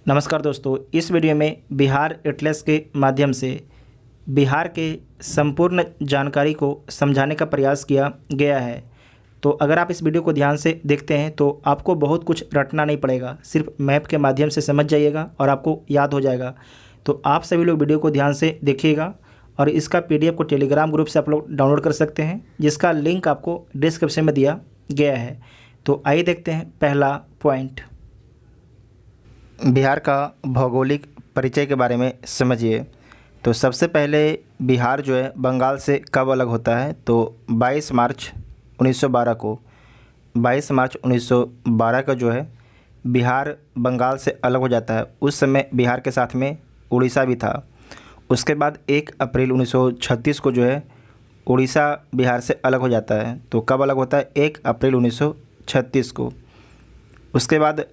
नमस्कार दोस्तों, इस वीडियो में बिहार एटलस के माध्यम से बिहार के संपूर्ण जानकारी को समझाने का प्रयास किया गया है। तो अगर आप इस वीडियो को ध्यान से देखते हैं तो आपको बहुत कुछ रटना नहीं पड़ेगा, सिर्फ मैप के माध्यम से समझ जाइएगा और आपको याद हो जाएगा। तो आप सभी लोग वीडियो को ध्यान से देखिएगा और इसका PDF को टेलीग्राम ग्रुप से आप लोग डाउनलोड कर सकते हैं, जिसका लिंक आपको डिस्क्रिप्शन में दिया गया है। तो आइए देखते हैं पहला पॉइंट। बिहार का भौगोलिक परिचय के बारे में समझिए। तो सबसे पहले बिहार जो है बंगाल से कब अलग होता है, तो 22 मार्च 1912 को 22 मार्च 1912 का जो है बिहार बंगाल से अलग हो जाता है। उस समय बिहार के साथ में उड़ीसा भी था। उसके बाद 1 अप्रैल 1936 को जो है उड़ीसा बिहार से अलग हो जाता है। तो कब अलग होता है? 1 अप्रैल 1936 को। उसके बाद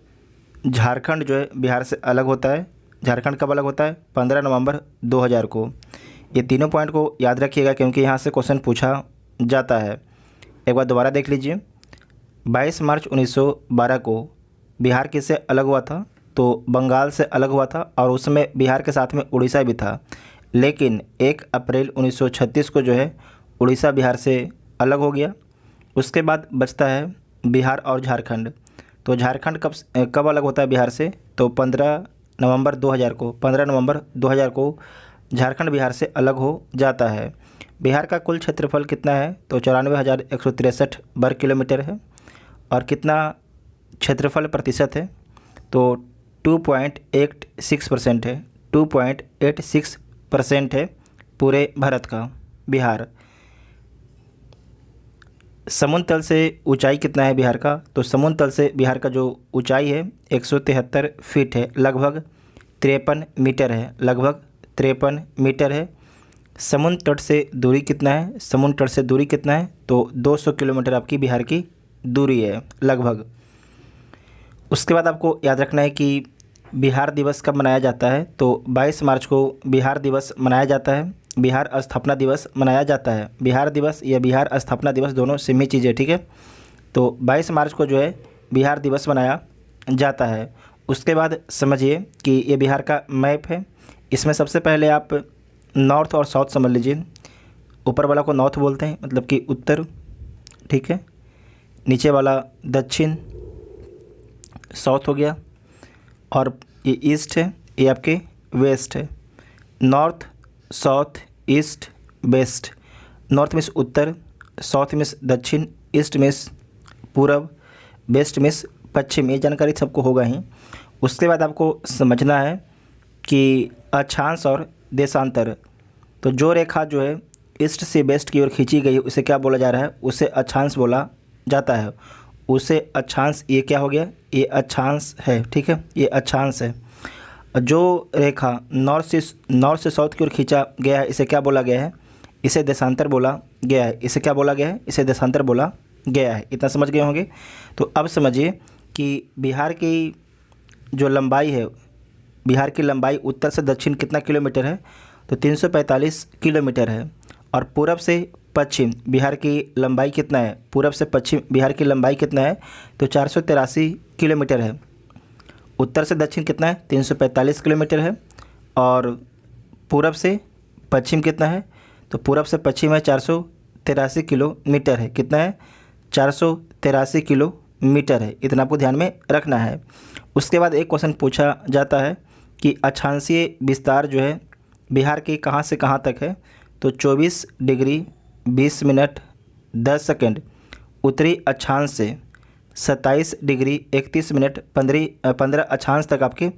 झारखंड जो है बिहार से अलग होता है। झारखंड कब अलग होता है? 15 नवंबर 2000 को। ये तीनों पॉइंट को याद रखिएगा क्योंकि यहाँ से क्वेश्चन पूछा जाता है। एक बार दोबारा देख लीजिए। 22 मार्च 1912 को बिहार किससे अलग हुआ था? तो बंगाल से अलग हुआ था और उसमें बिहार के साथ में उड़ीसा भी था। लेकिन 1 अप्रैल 1936 को जो है उड़ीसा बिहार से अलग हो गया। उसके बाद बचता है बिहार और झारखंड। तो झारखंड कब अलग होता है बिहार से? तो 15 नवंबर 2000 को। 15 नवंबर 2000 को झारखंड बिहार से अलग हो जाता है। बिहार का कुल क्षेत्रफल कितना है? तो 94,163 वर्ग किलोमीटर है। और कितना क्षेत्रफल प्रतिशत है? तो 2.86% है। 2.86% है पूरे भारत का बिहार। समुद्र तल से ऊंचाई कितना है बिहार का? तो समुद्र तल से बिहार का जो ऊंचाई है 173 फीट है, लगभग 53 मीटर है। लगभग 53 मीटर है। समुद्र तट से दूरी कितना है? समुद्र तट से दूरी कितना है? तो 200 किलोमीटर आपकी बिहार की दूरी है लगभग। उसके बाद आपको याद रखना है कि बिहार दिवस कब मनाया जाता है? तो 22 मार्च को बिहार दिवस मनाया जाता है। बिहार स्थापना दिवस मनाया जाता है। बिहार दिवस या बिहार स्थापना दिवस दोनों सेम ही चीज़ है, ठीक है। तो 22 मार्च को जो है बिहार दिवस मनाया जाता है। उसके बाद समझिए कि ये बिहार का मैप है। इसमें सबसे पहले आप नॉर्थ और साउथ समझ लीजिए। ऊपर वाला को नॉर्थ बोलते हैं, मतलब कि उत्तर, ठीक है। नीचे वाला दक्षिण, साउथ हो गया। और ये ईस्ट है, ये आपके वेस्ट है। North, south, east, west. North means उत्तर, साउथ मीन्स दक्षिण, ईस्ट मीन्स पूरब, वेस्ट मीन्स पश्चिम। ये जानकारी सबको होगा ही। उसके बाद आपको समझना है कि अक्षांश और देशांतर। तो जो रेखा जो है ईस्ट से वेस्ट की ओर खींची गई है उसे क्या बोला जा रहा है? उसे अक्षांश बोला जाता है। उसे अक्षांश, ये क्या हो गया? ये अक्षांश है, ठीक है, ये अक्षांश है। जो रेखा नॉर्थ से साउथ की ओर खींचा गया है इसे क्या बोला गया है? इसे देशांतर बोला गया है। इसे क्या बोला गया है? इसे देशांतर बोला गया है। इतना समझ गए होंगे। तो अब समझिए कि बिहार की जो लंबाई है, बिहार की लंबाई उत्तर से दक्षिण कितना किलोमीटर है? तो 345 किलोमीटर है। और पूरब से पश्चिम बिहार की लंबाई कितना है? पूरब से पश्चिम बिहार की लंबाई कितना है? तो 483 किलोमीटर है। उत्तर से दक्षिण कितना है? 345 किलोमीटर है। और पूरब से पश्चिम कितना है? तो पूरब से पश्चिम है 483 किलोमीटर है। कितना है? 483 किलोमीटर है। इतना आपको ध्यान में रखना है। उसके बाद एक क्वेश्चन पूछा जाता है कि अक्षांशीय विस्तार जो है बिहार के कहाँ से कहाँ तक है? तो 24 डिग्री 20 मिनट 10 सेकेंड उत्तरी अक्षांश से 27 डिग्री 31 मिनट 15 अक्षांश तक आपके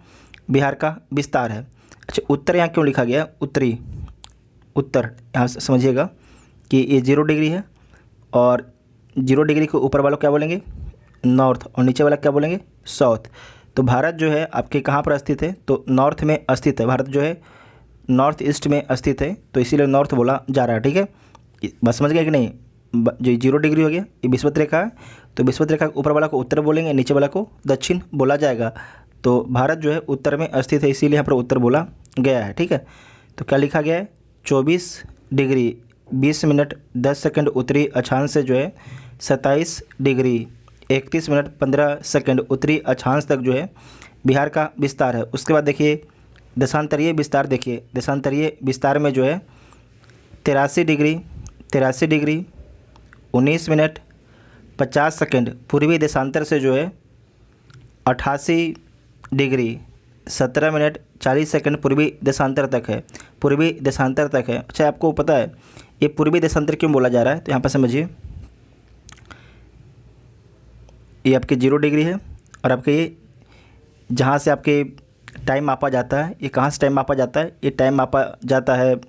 बिहार का विस्तार है। अच्छा, उत्तर यहाँ क्यों लिखा गया? उत्तरी, उत्तर यहाँ से समझिएगा कि ये 0 डिग्री है और 0 डिग्री के ऊपर वाला क्या बोलेंगे? नॉर्थ, और नीचे वाला क्या बोलेंगे? साउथ। तो भारत जो है आपके कहाँ पर स्थित है? तो नॉर्थ में स्थित है। भारत जो है नॉर्थ ईस्ट में स्थित है, तो इसीलिए नॉर्थ बोला जा रहा है, ठीक है। बस समझ गए कि नहीं? जो 0 डिग्री हो गया ये विषुवत रेखा है, तो विषुवत रेखा ऊपर वाला को उत्तर बोलेंगे, नीचे वाला को दक्षिण बोला जाएगा। तो भारत जो है उत्तर में स्थित है, इसीलिए यहाँ पर उत्तर बोला गया है, ठीक है। तो क्या लिखा गया है? 24 डिग्री 20 मिनट 10 सेकेंड उत्तरी अक्षांश से जो है 27 डिग्री 31 मिनट 15 सेकेंड उत्तरी अक्षांश तक जो है बिहार का विस्तार है। उसके बाद देखिए देशांतरीय विस्तार, देखिए देशांतरीय विस्तार में जो है 83 डिग्री 19 मिनट 50 सेकंड पूर्वी देशांतर से जो है 88 डिग्री 17 मिनट 40 सेकंड पूर्वी देशांतर तक है, पूर्वी देशांतर तक है। अच्छा, आपको पता है ये पूर्वी देशांतर क्यों बोला जा रहा है? तो यहाँ पर समझिए, ये आपके 0 डिग्री है और आपके ये जहाँ से आपके टाइम मापा जाता है, ये कहाँ से टाइम मापा जाता है? ये टाइम मापा जाता है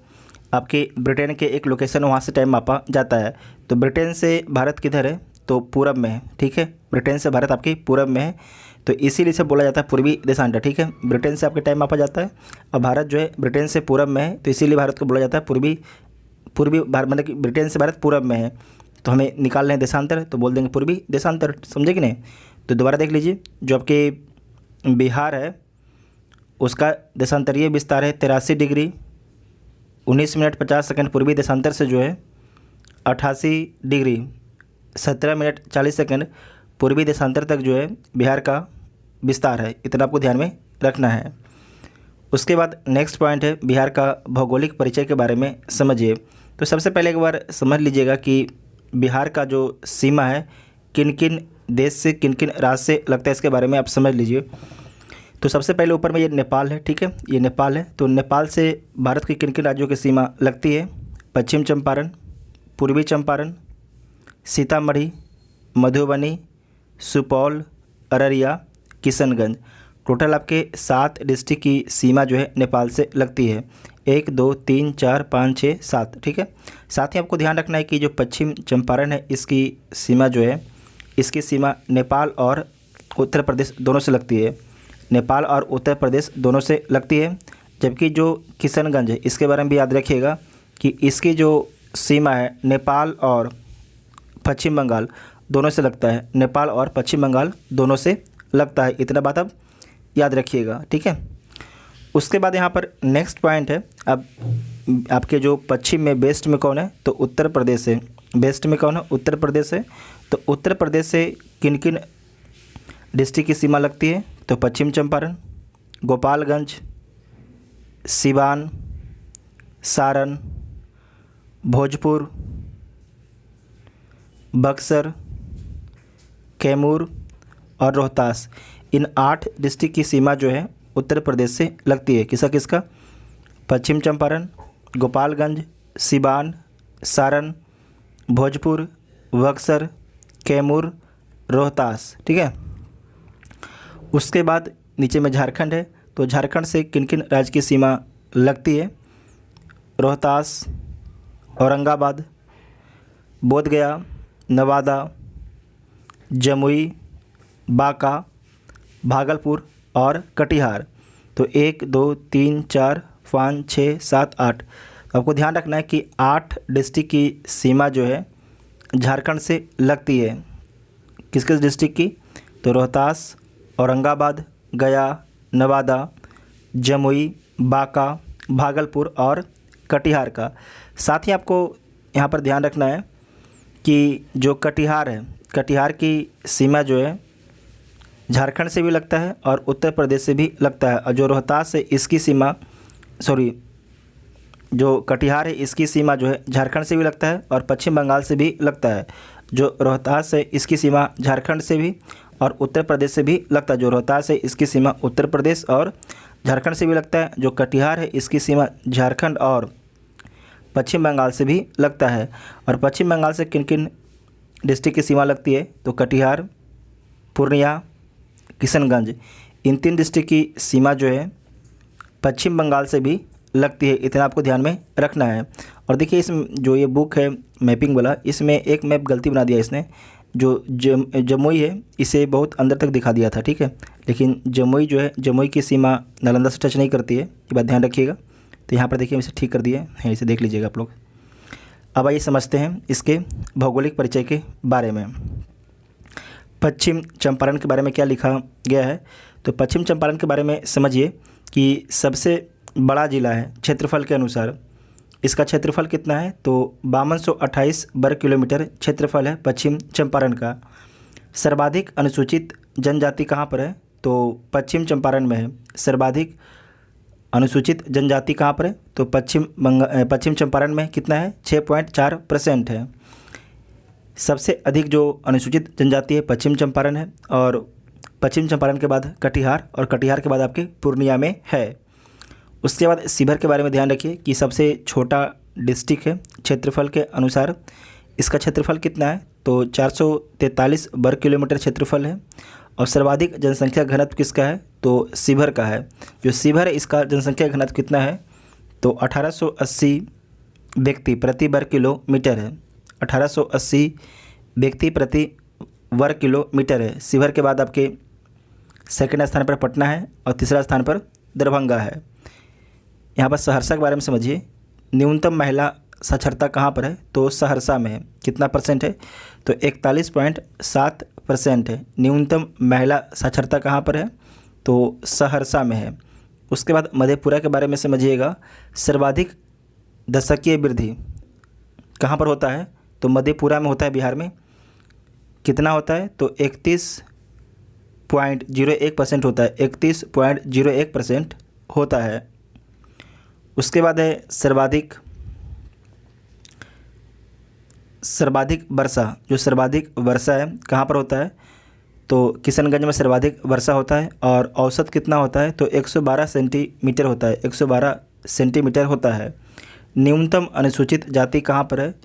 आपके ब्रिटेन के एक लोकेशन, वहाँ से टाइम मापा जाता है। तो ब्रिटेन से भारत किधर है? तो पूरब में है, ठीक है। ब्रिटेन से भारत आपकी पूरब में है, तो इसीलिए से बोला जाता है पूर्वी देशांतर, ठीक है। ब्रिटेन से आपके टाइम मापा जाता है और भारत जो है ब्रिटेन से पूरब में है, तो इसीलिए भारत को बोला जाता है पूर्वी भारत, मतलब कि ब्रिटेन से भारत पूरब में है। तो हमें निकाल रहे हैं देशांतर, तो बोल देंगे पूर्वी देशांतर, समझे कि नहीं? तो दोबारा देख लीजिए, जो आपके बिहार है उसका देशांतरीय विस्तार है 83 डिग्री 19 मिनट 50 सेकंड पूर्वी देशांतर से जो है 88 डिग्री 17 मिनट 40 सेकंड पूर्वी देशांतर तक जो है बिहार का विस्तार है। इतना आपको ध्यान में रखना है। उसके बाद नेक्स्ट पॉइंट है बिहार का भौगोलिक परिचय के बारे में समझिए। तो सबसे पहले एक बार समझ लीजिएगा कि बिहार का जो सीमा है किन किन देश से, किन किन राज्य से लगता है, इसके बारे में आप समझ लीजिए। तो सबसे पहले ऊपर में ये नेपाल है, ठीक है, ये नेपाल है। तो नेपाल से भारत की किन किन राज्यों की सीमा लगती है? पश्चिम चंपारण, पूर्वी चंपारण, सीतामढ़ी, मधुबनी, सुपौल, अररिया, किशनगंज। टोटल आपके 7 डिस्ट्रिक्ट की सीमा जो है नेपाल से लगती है। 1 2 3 4 5 6 7, ठीक है। साथ ही आपको ध्यान रखना है कि जो पश्चिम चंपारण है इसकी सीमा जो है, इसकी सीमा नेपाल और उत्तर प्रदेश दोनों से लगती है, नेपाल और उत्तर प्रदेश दोनों से लगती है। जबकि जो किशनगंज है इसके बारे में भी याद रखिएगा कि इसकी जो सीमा है नेपाल और पश्चिम बंगाल दोनों से लगता है, नेपाल और पश्चिम बंगाल दोनों से लगता है। इतना बात आप याद रखिएगा, ठीक है। उसके बाद यहाँ पर नेक्स्ट पॉइंट है, अब आपके जो पश्चिम में वेस्ट में कौन है? तो उत्तर प्रदेश है। वेस्ट में कौन है? उत्तर प्रदेश है। तो उत्तर प्रदेश से किन किन डिस्ट्रिक्ट की सीमा लगती है? तो पश्चिम चंपारण, गोपालगंज, सिवान, सारण, भोजपुर, बक्सर, कैमूर और रोहतास। इन 8 डिस्ट्रिक्ट की सीमा जो है उत्तर प्रदेश से लगती है। किसका किसका? पश्चिम चंपारण, गोपालगंज, सिवान, सारण, भोजपुर, बक्सर, कैमूर, रोहतास, ठीक है। उसके बाद नीचे में झारखंड है। तो झारखंड से किन किन राज्य की सीमा लगती है? रोहतास, औरंगाबाद, बोधगया, नवादा, जमुई, बांका, भागलपुर और कटिहार। तो 1 2 3 4 5 6 7 8। तो आपको ध्यान रखना है कि 8 डिस्ट्रिक्ट की सीमा जो है झारखंड से लगती है। किस किस डिस्ट्रिक्ट की? तो रोहतास, औरंगाबाद, गया, नवादा, जमुई, बांका, भागलपुर और कटिहार का। साथ ही आपको यहाँ पर ध्यान रखना है कि जो कटिहार है, कटिहार की सीमा जो है झारखंड से भी लगता है और उत्तर प्रदेश से भी लगता है। और जो रोहतास है इसकी सीमा, जो कटिहार है इसकी सीमा जो है झारखंड से भी लगता है और पश्चिम बंगाल से भी लगता है। जो रोहतास है इसकी सीमा झारखंड से भी और उत्तर प्रदेश से भी लगता है। जो रोहतास है इसकी सीमा उत्तर प्रदेश और झारखंड से भी लगता है। जो कटिहार है इसकी सीमा झारखंड और पश्चिम बंगाल से भी लगता है। और पश्चिम बंगाल से किन किन डिस्ट्रिक्ट की सीमा लगती है? तो कटिहार, पूर्णिया, किशनगंज। इन 3 डिस्ट्रिक्ट की सीमा जो है पश्चिम बंगाल से भी लगती है। इतना आपको ध्यान में रखना है। और देखिए इस जो ये बुक है मैपिंग वाला, इसमें एक मैप गलती बना दिया इसने। जो जमुई है इसे बहुत अंदर तक दिखा दिया था, ठीक है, लेकिन जमुई जो है, जमुई की सीमा नालंदा से टच नहीं करती है, ये बात ध्यान रखिएगा। तो यहाँ पर देखिए इसे ठीक कर दिया है, इसे देख लीजिएगा आप लोग। अब आइए समझते हैं इसके भौगोलिक परिचय के बारे में। पश्चिम चंपारण के बारे में क्या लिखा गया है? तो पश्चिम चंपारण के बारे में समझिए कि सबसे बड़ा ज़िला है क्षेत्रफल के अनुसार। इसका क्षेत्रफल कितना है? तो 5228 वर्ग किलोमीटर क्षेत्रफल है पश्चिम चंपारण का। सर्वाधिक अनुसूचित जनजाति कहाँ पर है? तो पश्चिम चंपारण में है। सर्वाधिक अनुसूचित जनजाति कहाँ पर है? तो पश्चिम चंपारण में कितना है? 6.4% है। सबसे अधिक जो अनुसूचित जनजाति है पश्चिम चंपारण है, और पश्चिम चंपारण के बाद कटिहार, और कटिहार के बाद आपके पूर्णिया में है। उसके बाद शिवहर के बारे में ध्यान रखिए कि सबसे छोटा डिस्ट्रिक्ट है क्षेत्रफल के अनुसार। इसका क्षेत्रफल कितना है? तो 443 वर्ग किलोमीटर क्षेत्रफल है। और सर्वाधिक जनसंख्या घनत्व किसका है? तो शिवहर का है। जो शिवहर है इसका जनसंख्या घनत्व कितना है? तो 1880 व्यक्ति प्रति वर्ग किलोमीटर है। 1880 व्यक्ति प्रति वर्ग किलोमीटर है। शिवहर के बाद आपके सेकंड स्थान पर पटना है, और तीसरा स्थान पर दरभंगा है। यहाँ पर सहरसा के बारे में समझिए। न्यूनतम महिला साक्षरता कहाँ पर है? तो सहरसा में है। कितना परसेंट है? तो 41.7% है। न्यूनतम महिला साक्षरता कहाँ पर है? तो सहरसा में है। उसके बाद मधेपुरा के बारे में समझिएगा। सर्वाधिक दशकीय वृद्धि कहाँ पर होता है? तो मधेपुरा में होता है, बिहार में। कितना होता है? तो 31.01% होता है। 31.01% होता है। उसके बाद है सर्वाधिक वर्षा। जो सर्वाधिक वर्षा है कहाँ पर होता है? तो किशनगंज में सर्वाधिक वर्षा होता है। और औसत कितना होता है? तो 112 सेंटीमीटर होता है। 112 सेंटीमीटर होता है। न्यूनतम अनुसूचित जाति कहाँ पर है?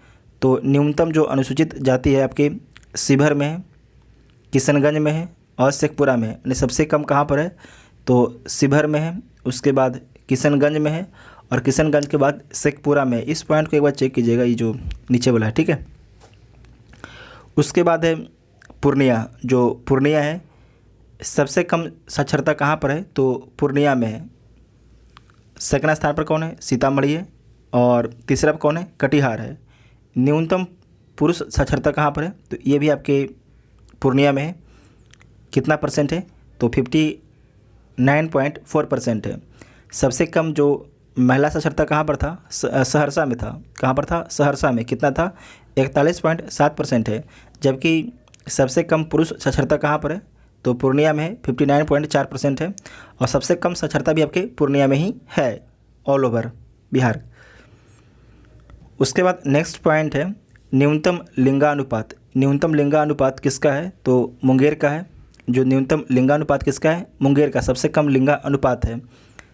तो न्यूनतम जो अनुसूचित जाति है आपके शिवहर में है, किशनगंज में है, और शेखपुरा में है। यानी सबसे कम कहाँ पर है? तो शिवहर में है, उसके बाद किशनगंज में है, और किशनगंज के बाद शेखपुरा में। इस पॉइंट को एक बार चेक कीजिएगा, ये जो नीचे वाला है, ठीक है। उसके बाद है पूर्णिया। जो पूर्णिया है सबसे कम साक्षरता कहाँ पर है? तो पूर्णिया में है। सेकंड स्थान पर कौन है? सीतामढ़ी है, और तीसरा पर कौन है? कटिहार है। न्यूनतम पुरुष साक्षरता कहाँ पर है? तो ये भी आपके पूर्णिया में है। कितना परसेंट है? तो 59.4% है। सबसे कम जो महिला साक्षरता कहाँ पर था? सहरसा में था। कहाँ पर था? सहरसा में। कितना था? 41.7% है। जबकि सबसे कम पुरुष साक्षरता कहाँ पर है? तो पूर्णिया में है, 59.4% है। और सबसे कम साक्षरता भी आपके पूर्णिया में ही है, ऑल ओवर बिहार। उसके बाद नेक्स्ट पॉइंट है न्यूनतम लिंगानुपात। न्यूनतम लिंगानुपात किसका है? तो मुंगेर का है। जो न्यूनतम लिंगानुपात किसका है? मुंगेर का। सबसे कम लिंगानुपात है।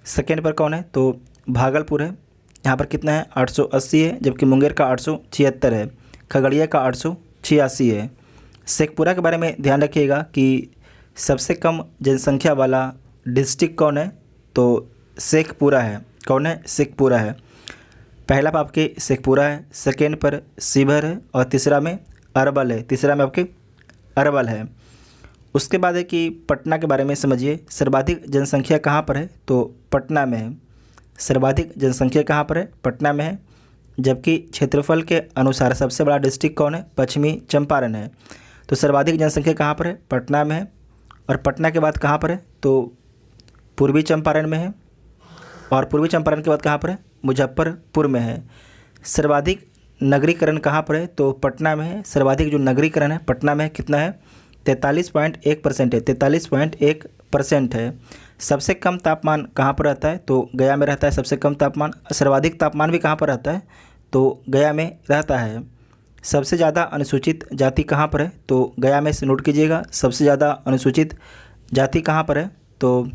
सेकेंड पर कौन है? तो भागलपुर है। यहाँ पर कितना है? 880 है, जबकि मुंगेर का 876 है। खगड़िया का 886 है। शेखपुरा के बारे में ध्यान रखिएगा कि सबसे कम जनसंख्या वाला डिस्ट्रिक्ट कौन है? तो शेखपुरा है। कौन है? शेखपुरा है। पहला पर आपके शेखपुरा है, सेकेंड पर शिवहर है, और तीसरा में अरवल है। तीसरा में आपके अरवल है। उसके बाद है कि पटना के बारे में समझिए। सर्वाधिक जनसंख्या कहाँ पर है? तो पटना में है। सर्वाधिक जनसंख्या कहाँ पर है? पटना में है। जबकि क्षेत्रफल के अनुसार सबसे बड़ा डिस्ट्रिक्ट कौन है? पश्चिमी चंपारण है। तो सर्वाधिक जनसंख्या कहाँ पर है? पटना में है। और पटना के बाद कहाँ पर है? तो पूर्वी चंपारण में है। और पूर्वी चंपारण के बाद कहाँ पर है? मुजफ्फरपुर में है। सर्वाधिक नगरीकरण कहाँ पर है? तो पटना में है। सर्वाधिक जो नगरीकरण है पटना में है। कितना है? 43.1% है। 43.1% है। सबसे कम तापमान कहाँ पर रहता है? तो गया में रहता है सबसे कम तापमान। सर्वाधिक तापमान भी कहाँ पर रहता है? तो गया में रहता है। सबसे ज़्यादा अनुसूचित जाति कहाँ पर है? तो गया में से नोट कीजिएगा। सबसे ज़्यादा अनुसूचित जाति कहाँ पर है? तो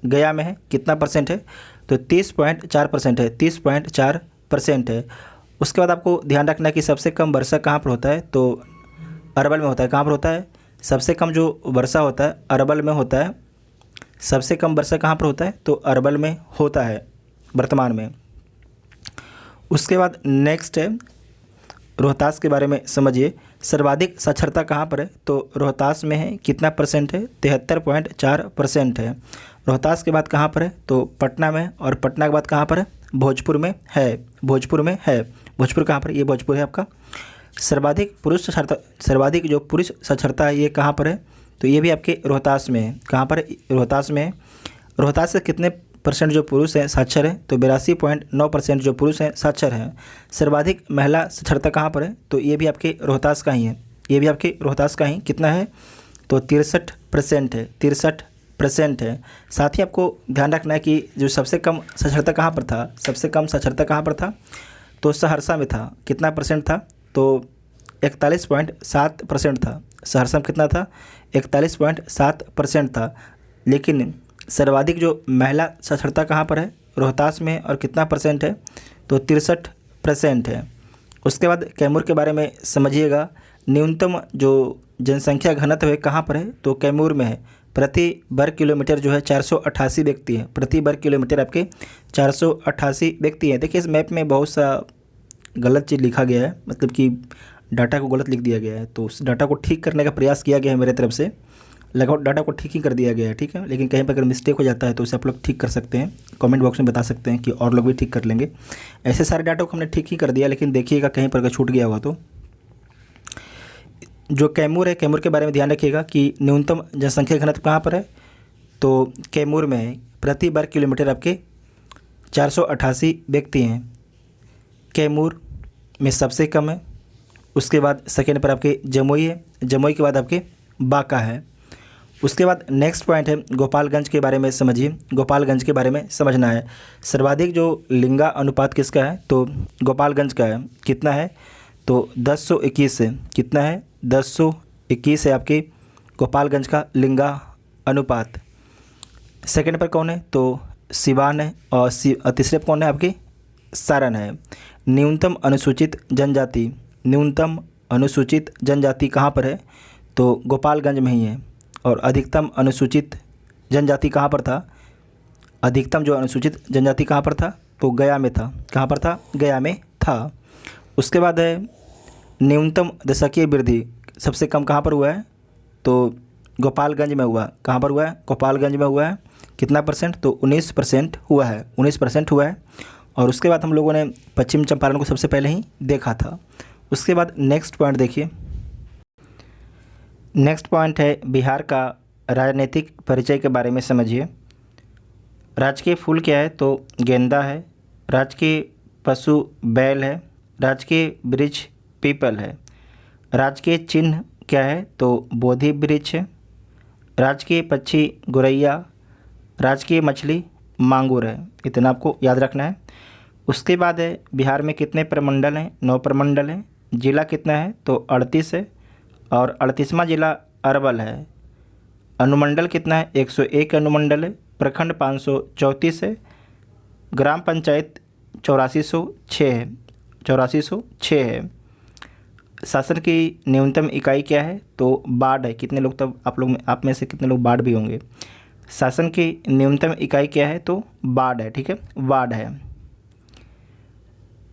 गया में है। कितना परसेंट है? तो 30.4% है। 30.4% है। उसके बाद आपको ध्यान रखना है कि सबसे कम वर्षा कहाँ पर होता है? तो अरवल में होता है। कहाँ पर होता है? सबसे कम जो वर्षा होता है अरवल में होता है। सबसे कम वर्षा कहाँ पर होता है? तो अरवल में होता है वर्तमान में। उसके बाद नेक्स्ट है रोहतास के बारे में समझिए। सर्वाधिक साक्षरता कहाँ पर है? तो रोहतास में है। कितना परसेंट है? 73.4% है। रोहतास के बाद कहाँ पर है? तो पटना में है। और पटना के बाद कहाँ पर है? भोजपुर में है। भोजपुर में है। भोजपुर कहाँ पर? ये भोजपुर है आपका। सर्वाधिक पुरुष साक्षरता, सर्वाधिक जो पुरुष साक्षरता है ये कहाँ पर है? तो ये भी आपके रोहतास में है। कहाँ पर? रोहतास में है। रोहतास से कितने % जो पुरुष हैं साक्षर हैं? तो 82.9% जो पुरुष हैं साक्षर हैं। सर्वाधिक महिला साक्षरता कहाँ पर है? तो ये भी आपके रोहतास का ही है। ये भी आपके रोहतास का ही। कितना है? तो 63% है। परसेंट है। साथ ही आपको ध्यान रखना है कि जो सबसे कम साक्षरता कहाँ पर था, सबसे कम साक्षरता कहाँ पर था, तो सहरसा में था। कितना परसेंट था, तो 41.7% था। सहरसा में कितना था, 41.7% था। लेकिन सर्वाधिक जो महिला साक्षरता कहाँ पर है, रोहतास में, और कितना परसेंट है, तो 63% है। उसके बाद कैमूर के बारे में समझिएगा। न्यूनतम जो जनसंख्या घनत्व है कहाँ पर है, तो कैमूर में है। प्रति वर्ग किलोमीटर जो है 488 व्यक्ति है। प्रति वर्ग किलोमीटर आपके 488 व्यक्ति हैं। देखिए इस मैप में बहुत सा गलत चीज़ लिखा गया है, मतलब कि डाटा को गलत लिख दिया गया है। तो उस डाटा को ठीक करने का प्रयास किया गया है मेरे तरफ से। लगभग डाटा को ठीक ही कर दिया गया है, ठीक है। लेकिन कहीं पर अगर मिस्टेक हो जाता है तो उसे आप लोग ठीक कर सकते हैं, कमेंट बॉक्स में बता सकते हैं कि और लोग भी ठीक कर लेंगे। ऐसे सारे डाटा को हमने ठीक ही कर दिया, लेकिन देखिएगा कहीं पर अगर छूट गया हुआ तो। जो कैमूर है, कैमूर के बारे में ध्यान रखिएगा कि न्यूनतम जनसंख्या घनत्व कहाँ पर है, तो कैमूर में है। प्रति वर्ग किलोमीटर आपके 488 व्यक्ति हैं। कैमूर में सबसे कम है। उसके बाद सेकेंड पर आपके जमुई है। जमुई के बाद आपके बांका है। उसके बाद नेक्स्ट पॉइंट है गोपालगंज के बारे में समझिए। गोपालगंज के बारे में समझना है। सर्वाधिक जो लिंगा अनुपात किसका है, तो गोपालगंज का है। कितना है, तो 1021 है। कितना है, 1021 है आपके गोपालगंज का लिंगा अनुपात। सेकंड पर कौन है, तो सिवान है। और तीसरे पर कौन है, आपके सारण है। न्यूनतम अनुसूचित जनजाति, न्यूनतम अनुसूचित जनजाति कहाँ पर है, तो गोपालगंज में ही है। और अधिकतम अनुसूचित जनजाति कहाँ पर था, अधिकतम जो अनुसूचित जनजाति कहाँ पर था, तो गया में था। कहाँ पर था, गया में था। उसके बाद है न्यूनतम दशकीय वृद्धि सबसे कम कहाँ पर हुआ है, तो गोपालगंज में हुआ। कहाँ पर हुआ है, गोपालगंज में हुआ है। कितना परसेंट, तो 19% हुआ है। 19% हुआ है। और उसके बाद हम लोगों ने पश्चिम चंपारण को सबसे पहले ही देखा था। उसके बाद नेक्स्ट पॉइंट देखिए। नेक्स्ट पॉइंट है बिहार का राजनीतिक परिचय के बारे में समझिए। राजकीय फूल क्या है, तो गेंदा है। राजकीय पशु बैल है। राजकीय वृक्ष पीपल है। राजकीय चिन्ह क्या है, तो बोधि वृक्ष है। राजकीय पक्षी गोरैया। राजकीय मछली मांगुर है। इतना आपको याद रखना है। उसके बाद है बिहार में कितने प्रमंडल हैं, 9 प्रमंडल हैं। जिला कितना है, तो 38 है। और 38वां जिला अरवल है। अनुमंडल कितना है, 101 अनुमंडल है। प्रखंड 534 है। ग्राम पंचायत 8406 है। 8406 है। शासन की न्यूनतम इकाई क्या है, तो वार्ड है। कितने लोग, तब आप में से कितने लोग वार्ड भी होंगे। शासन की न्यूनतम इकाई क्या है, तो वार्ड है, ठीक है, वार्ड है।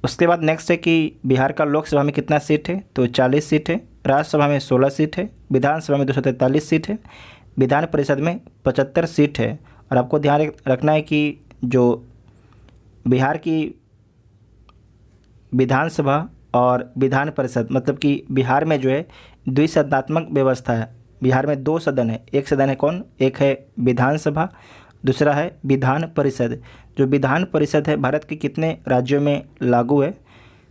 उसके बाद नेक्स्ट है कि बिहार का लोकसभा में कितना सीट है, तो 40 सीट है। राज्यसभा में 16 सीट है। विधानसभा में 243 सीट है। विधान परिषद में 75 सीट है। और आपको ध्यान रखना है कि जो बिहार की विधानसभा और विधान परिषद, मतलब कि बिहार में जो है द्विसदनात्मक व्यवस्था है। बिहार में 2 सदन है। एक सदन है कौन, एक है विधानसभा, दूसरा है विधान परिषद। जो विधान परिषद है भारत के कितने राज्यों में लागू है,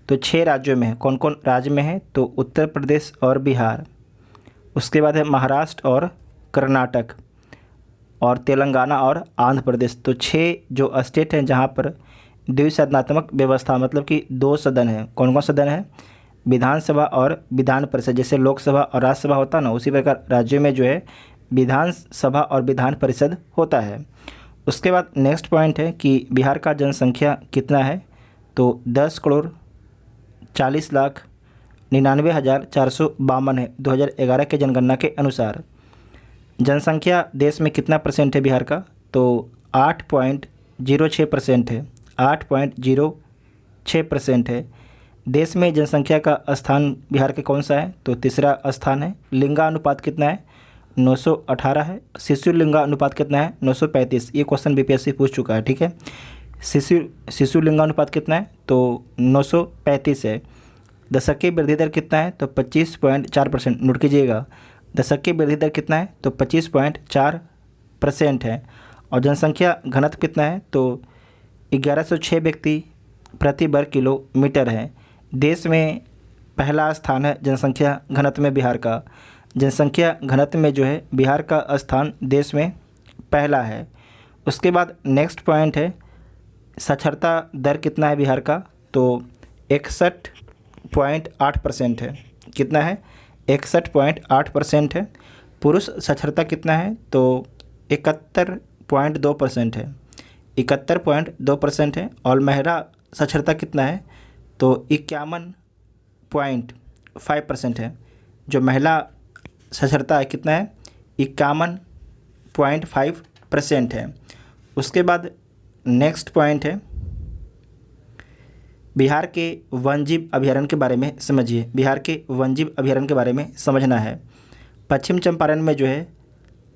तो 6 राज्यों में है। कौन कौन राज्य में है, तो उत्तर प्रदेश और बिहार। उसके बाद है महाराष्ट्र और कर्नाटक और तेलंगाना और आंध्र प्रदेश। तो 6 जो स्टेट हैं जहाँ पर द्विसदनात्मक व्यवस्था, मतलब कि 2 सदन है। कौन कौन सदन है, विधानसभा और विधान परिषद। जैसे लोकसभा और राज्यसभा होता है ना, उसी प्रकार राज्यों में जो है विधानसभा और विधान परिषद होता है। उसके बाद नेक्स्ट पॉइंट है कि बिहार का जनसंख्या कितना है, तो 10,40,99,452 है 2011 के जनगणना के अनुसार। जनसंख्या देश में कितना परसेंट है बिहार का, तो 8.06% है। 8.06% है। देश में जनसंख्या का स्थान बिहार के कौन सा है, तो तीसरा स्थान है। लिंगानुपात कितना है, 918 है। शिशु लिंगानुपात कितना है, 935। ये क्वेश्चन बीपीएससी पूछ चुका है, ठीक है। शिशु लिंगानुपात कितना है, तो 935 है। दशकीय वृद्धि दर कितना है, तो 25.4%। नोट कीजिएगा, दशकीय वृद्धि दर कितना है, तो 25.4% है। और जनसंख्या घनत्व कितना है, तो 1106 व्यक्ति प्रति वर्ग किलोमीटर है। देश में पहला स्थान है जनसंख्या घनत्व में बिहार का। जनसंख्या घनत्व में जो है बिहार का स्थान देश में पहला है। उसके बाद नेक्स्ट पॉइंट है साक्षरता दर कितना है बिहार का, तो 61.8% है। कितना है? 61.8% है। पुरुष साक्षरता कितना है, तो 71.2% है। 71.2% है। और महिला साक्षरता कितना है, तो 51.5% है। जो महिला साक्षरता है कितना है, 51.5% है। उसके बाद नेक्स्ट पॉइंट है बिहार के वन्यजीव अभयारण्य के बारे में समझिए। बिहार के वन्यजीव अभयारण्य के बारे में समझना है। पश्चिम चंपारण में जो है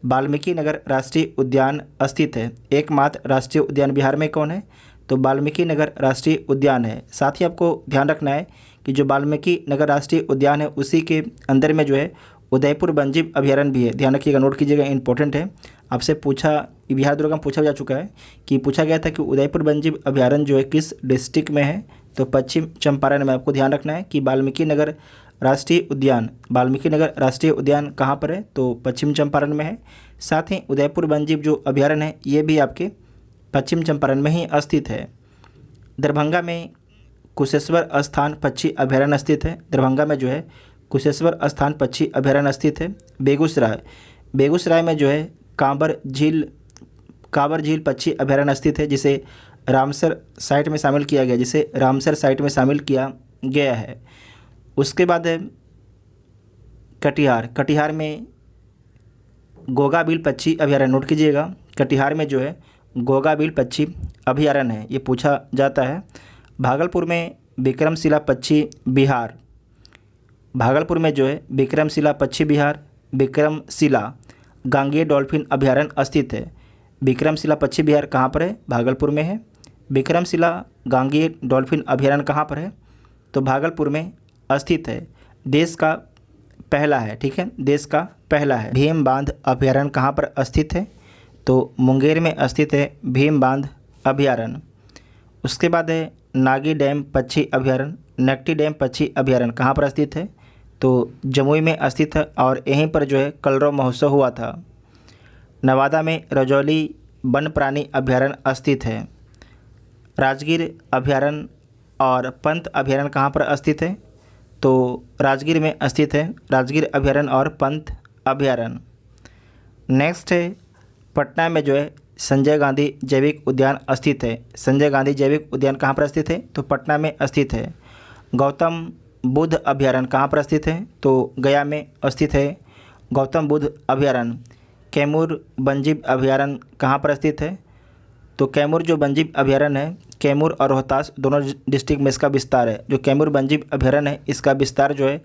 वाल्मीकि नगर राष्ट्रीय उद्यान स्थित है। एकमात्र राष्ट्रीय उद्यान बिहार में कौन है, तो वाल्मीकि नगर राष्ट्रीय उद्यान है। साथ ही आपको ध्यान रखना है कि जो वाल्मीकि नगर राष्ट्रीय उद्यान है उसी के अंदर में जो है उदयपुर वन्यजीव अभयारण्य भी है। ध्यान रखिएगा, नोट कीजिएगा, इंपॉर्टेंट है। आपसे पूछा, बिहार दौरान में पूछा जा चुका है कि पूछा गया था कि उदयपुर वन्यजीव अभयारण्य जो है किस डिस्ट्रिक्ट में है, तो पश्चिम चंपारण में। आपको ध्यान रखना है कि वाल्मीकि नगर राष्ट्रीय उद्यान, वाल्मीकि नगर राष्ट्रीय उद्यान कहाँ पर है, तो पश्चिम चंपारण में है। साथ ही उदयपुर वन्यजीव जो अभयारण्य है ये भी आपके पश्चिम चंपारण में ही स्थित है। दरभंगा में कुशेश्वर स्थान पक्षी अभयारण्य स्थित है। दरभंगा में जो है कुशेश्वर स्थान पक्षी अभयारण्य स्थित है। बेगूसराय में जो है कांवर झील पक्षी अभयारण्य स्थित है, जिसे रामसर साइट में शामिल किया गया है। उसके बाद है कटिहार में गोगाबिल पक्षी अभयारण्य। नोट कीजिएगा, कटिहार में जो है गोगाबिल पक्षी अभयारण्य है, ये पूछा जाता है। भागलपुर में विक्रमशिला पक्षी विहार, भागलपुर में जो है विक्रमशिला पक्षी विहार, विक्रमशिला गांगेय डॉल्फिन अभयारण्य स्थित है। विक्रमशिला पक्षी विहार कहाँ पर है, भागलपुर में है। विक्रमशिला गांगेय डॉल्फिन अभयारण्य कहाँ पर है, तो भागलपुर में स्थित है। देश का पहला है, ठीक है, देश का पहला है। भीम बांध अभयारण्य कहाँ पर स्थित है, तो मुंगेर में स्थित है भीम बांध अभयारण्य। उसके बाद है नागी डैम पक्षी अभयारण्य। नकटी डैम पक्षी अभयारण्य कहाँ पर स्थित है, तो जमुई में स्थित है और यहीं पर जो है कलरव महोत्सव हुआ था। नवादा में रजौली वन प्राणी अभयारण्य स्थित है। राजगीर अभयारण्य और पंत अभयारण्य कहाँ पर स्थित है, तो राजगीर में स्थित है राजगीर अभयारण्य और पंत अभयारण्य। नेक्स्ट है पटना में जो है संजय गांधी जैविक उद्यान स्थित है। संजय गांधी जैविक उद्यान कहाँ पर स्थित है, तो पटना में स्थित है। गौतम बुद्ध अभयारण्य कहाँ पर स्थित है, तो गया में स्थित है गौतम बुद्ध अभयारण्य। कैमूर वन्यजीव अभयारण्य कहाँ पर स्थित है, तो कैमूर जो वन्यजीव अभयारण्य है, कैमूर और रोहतास दोनों डिस्ट्रिक्ट में इसका विस्तार है। जो कैमूर वन्यजीव अभयारण्य है इसका विस्तार जो है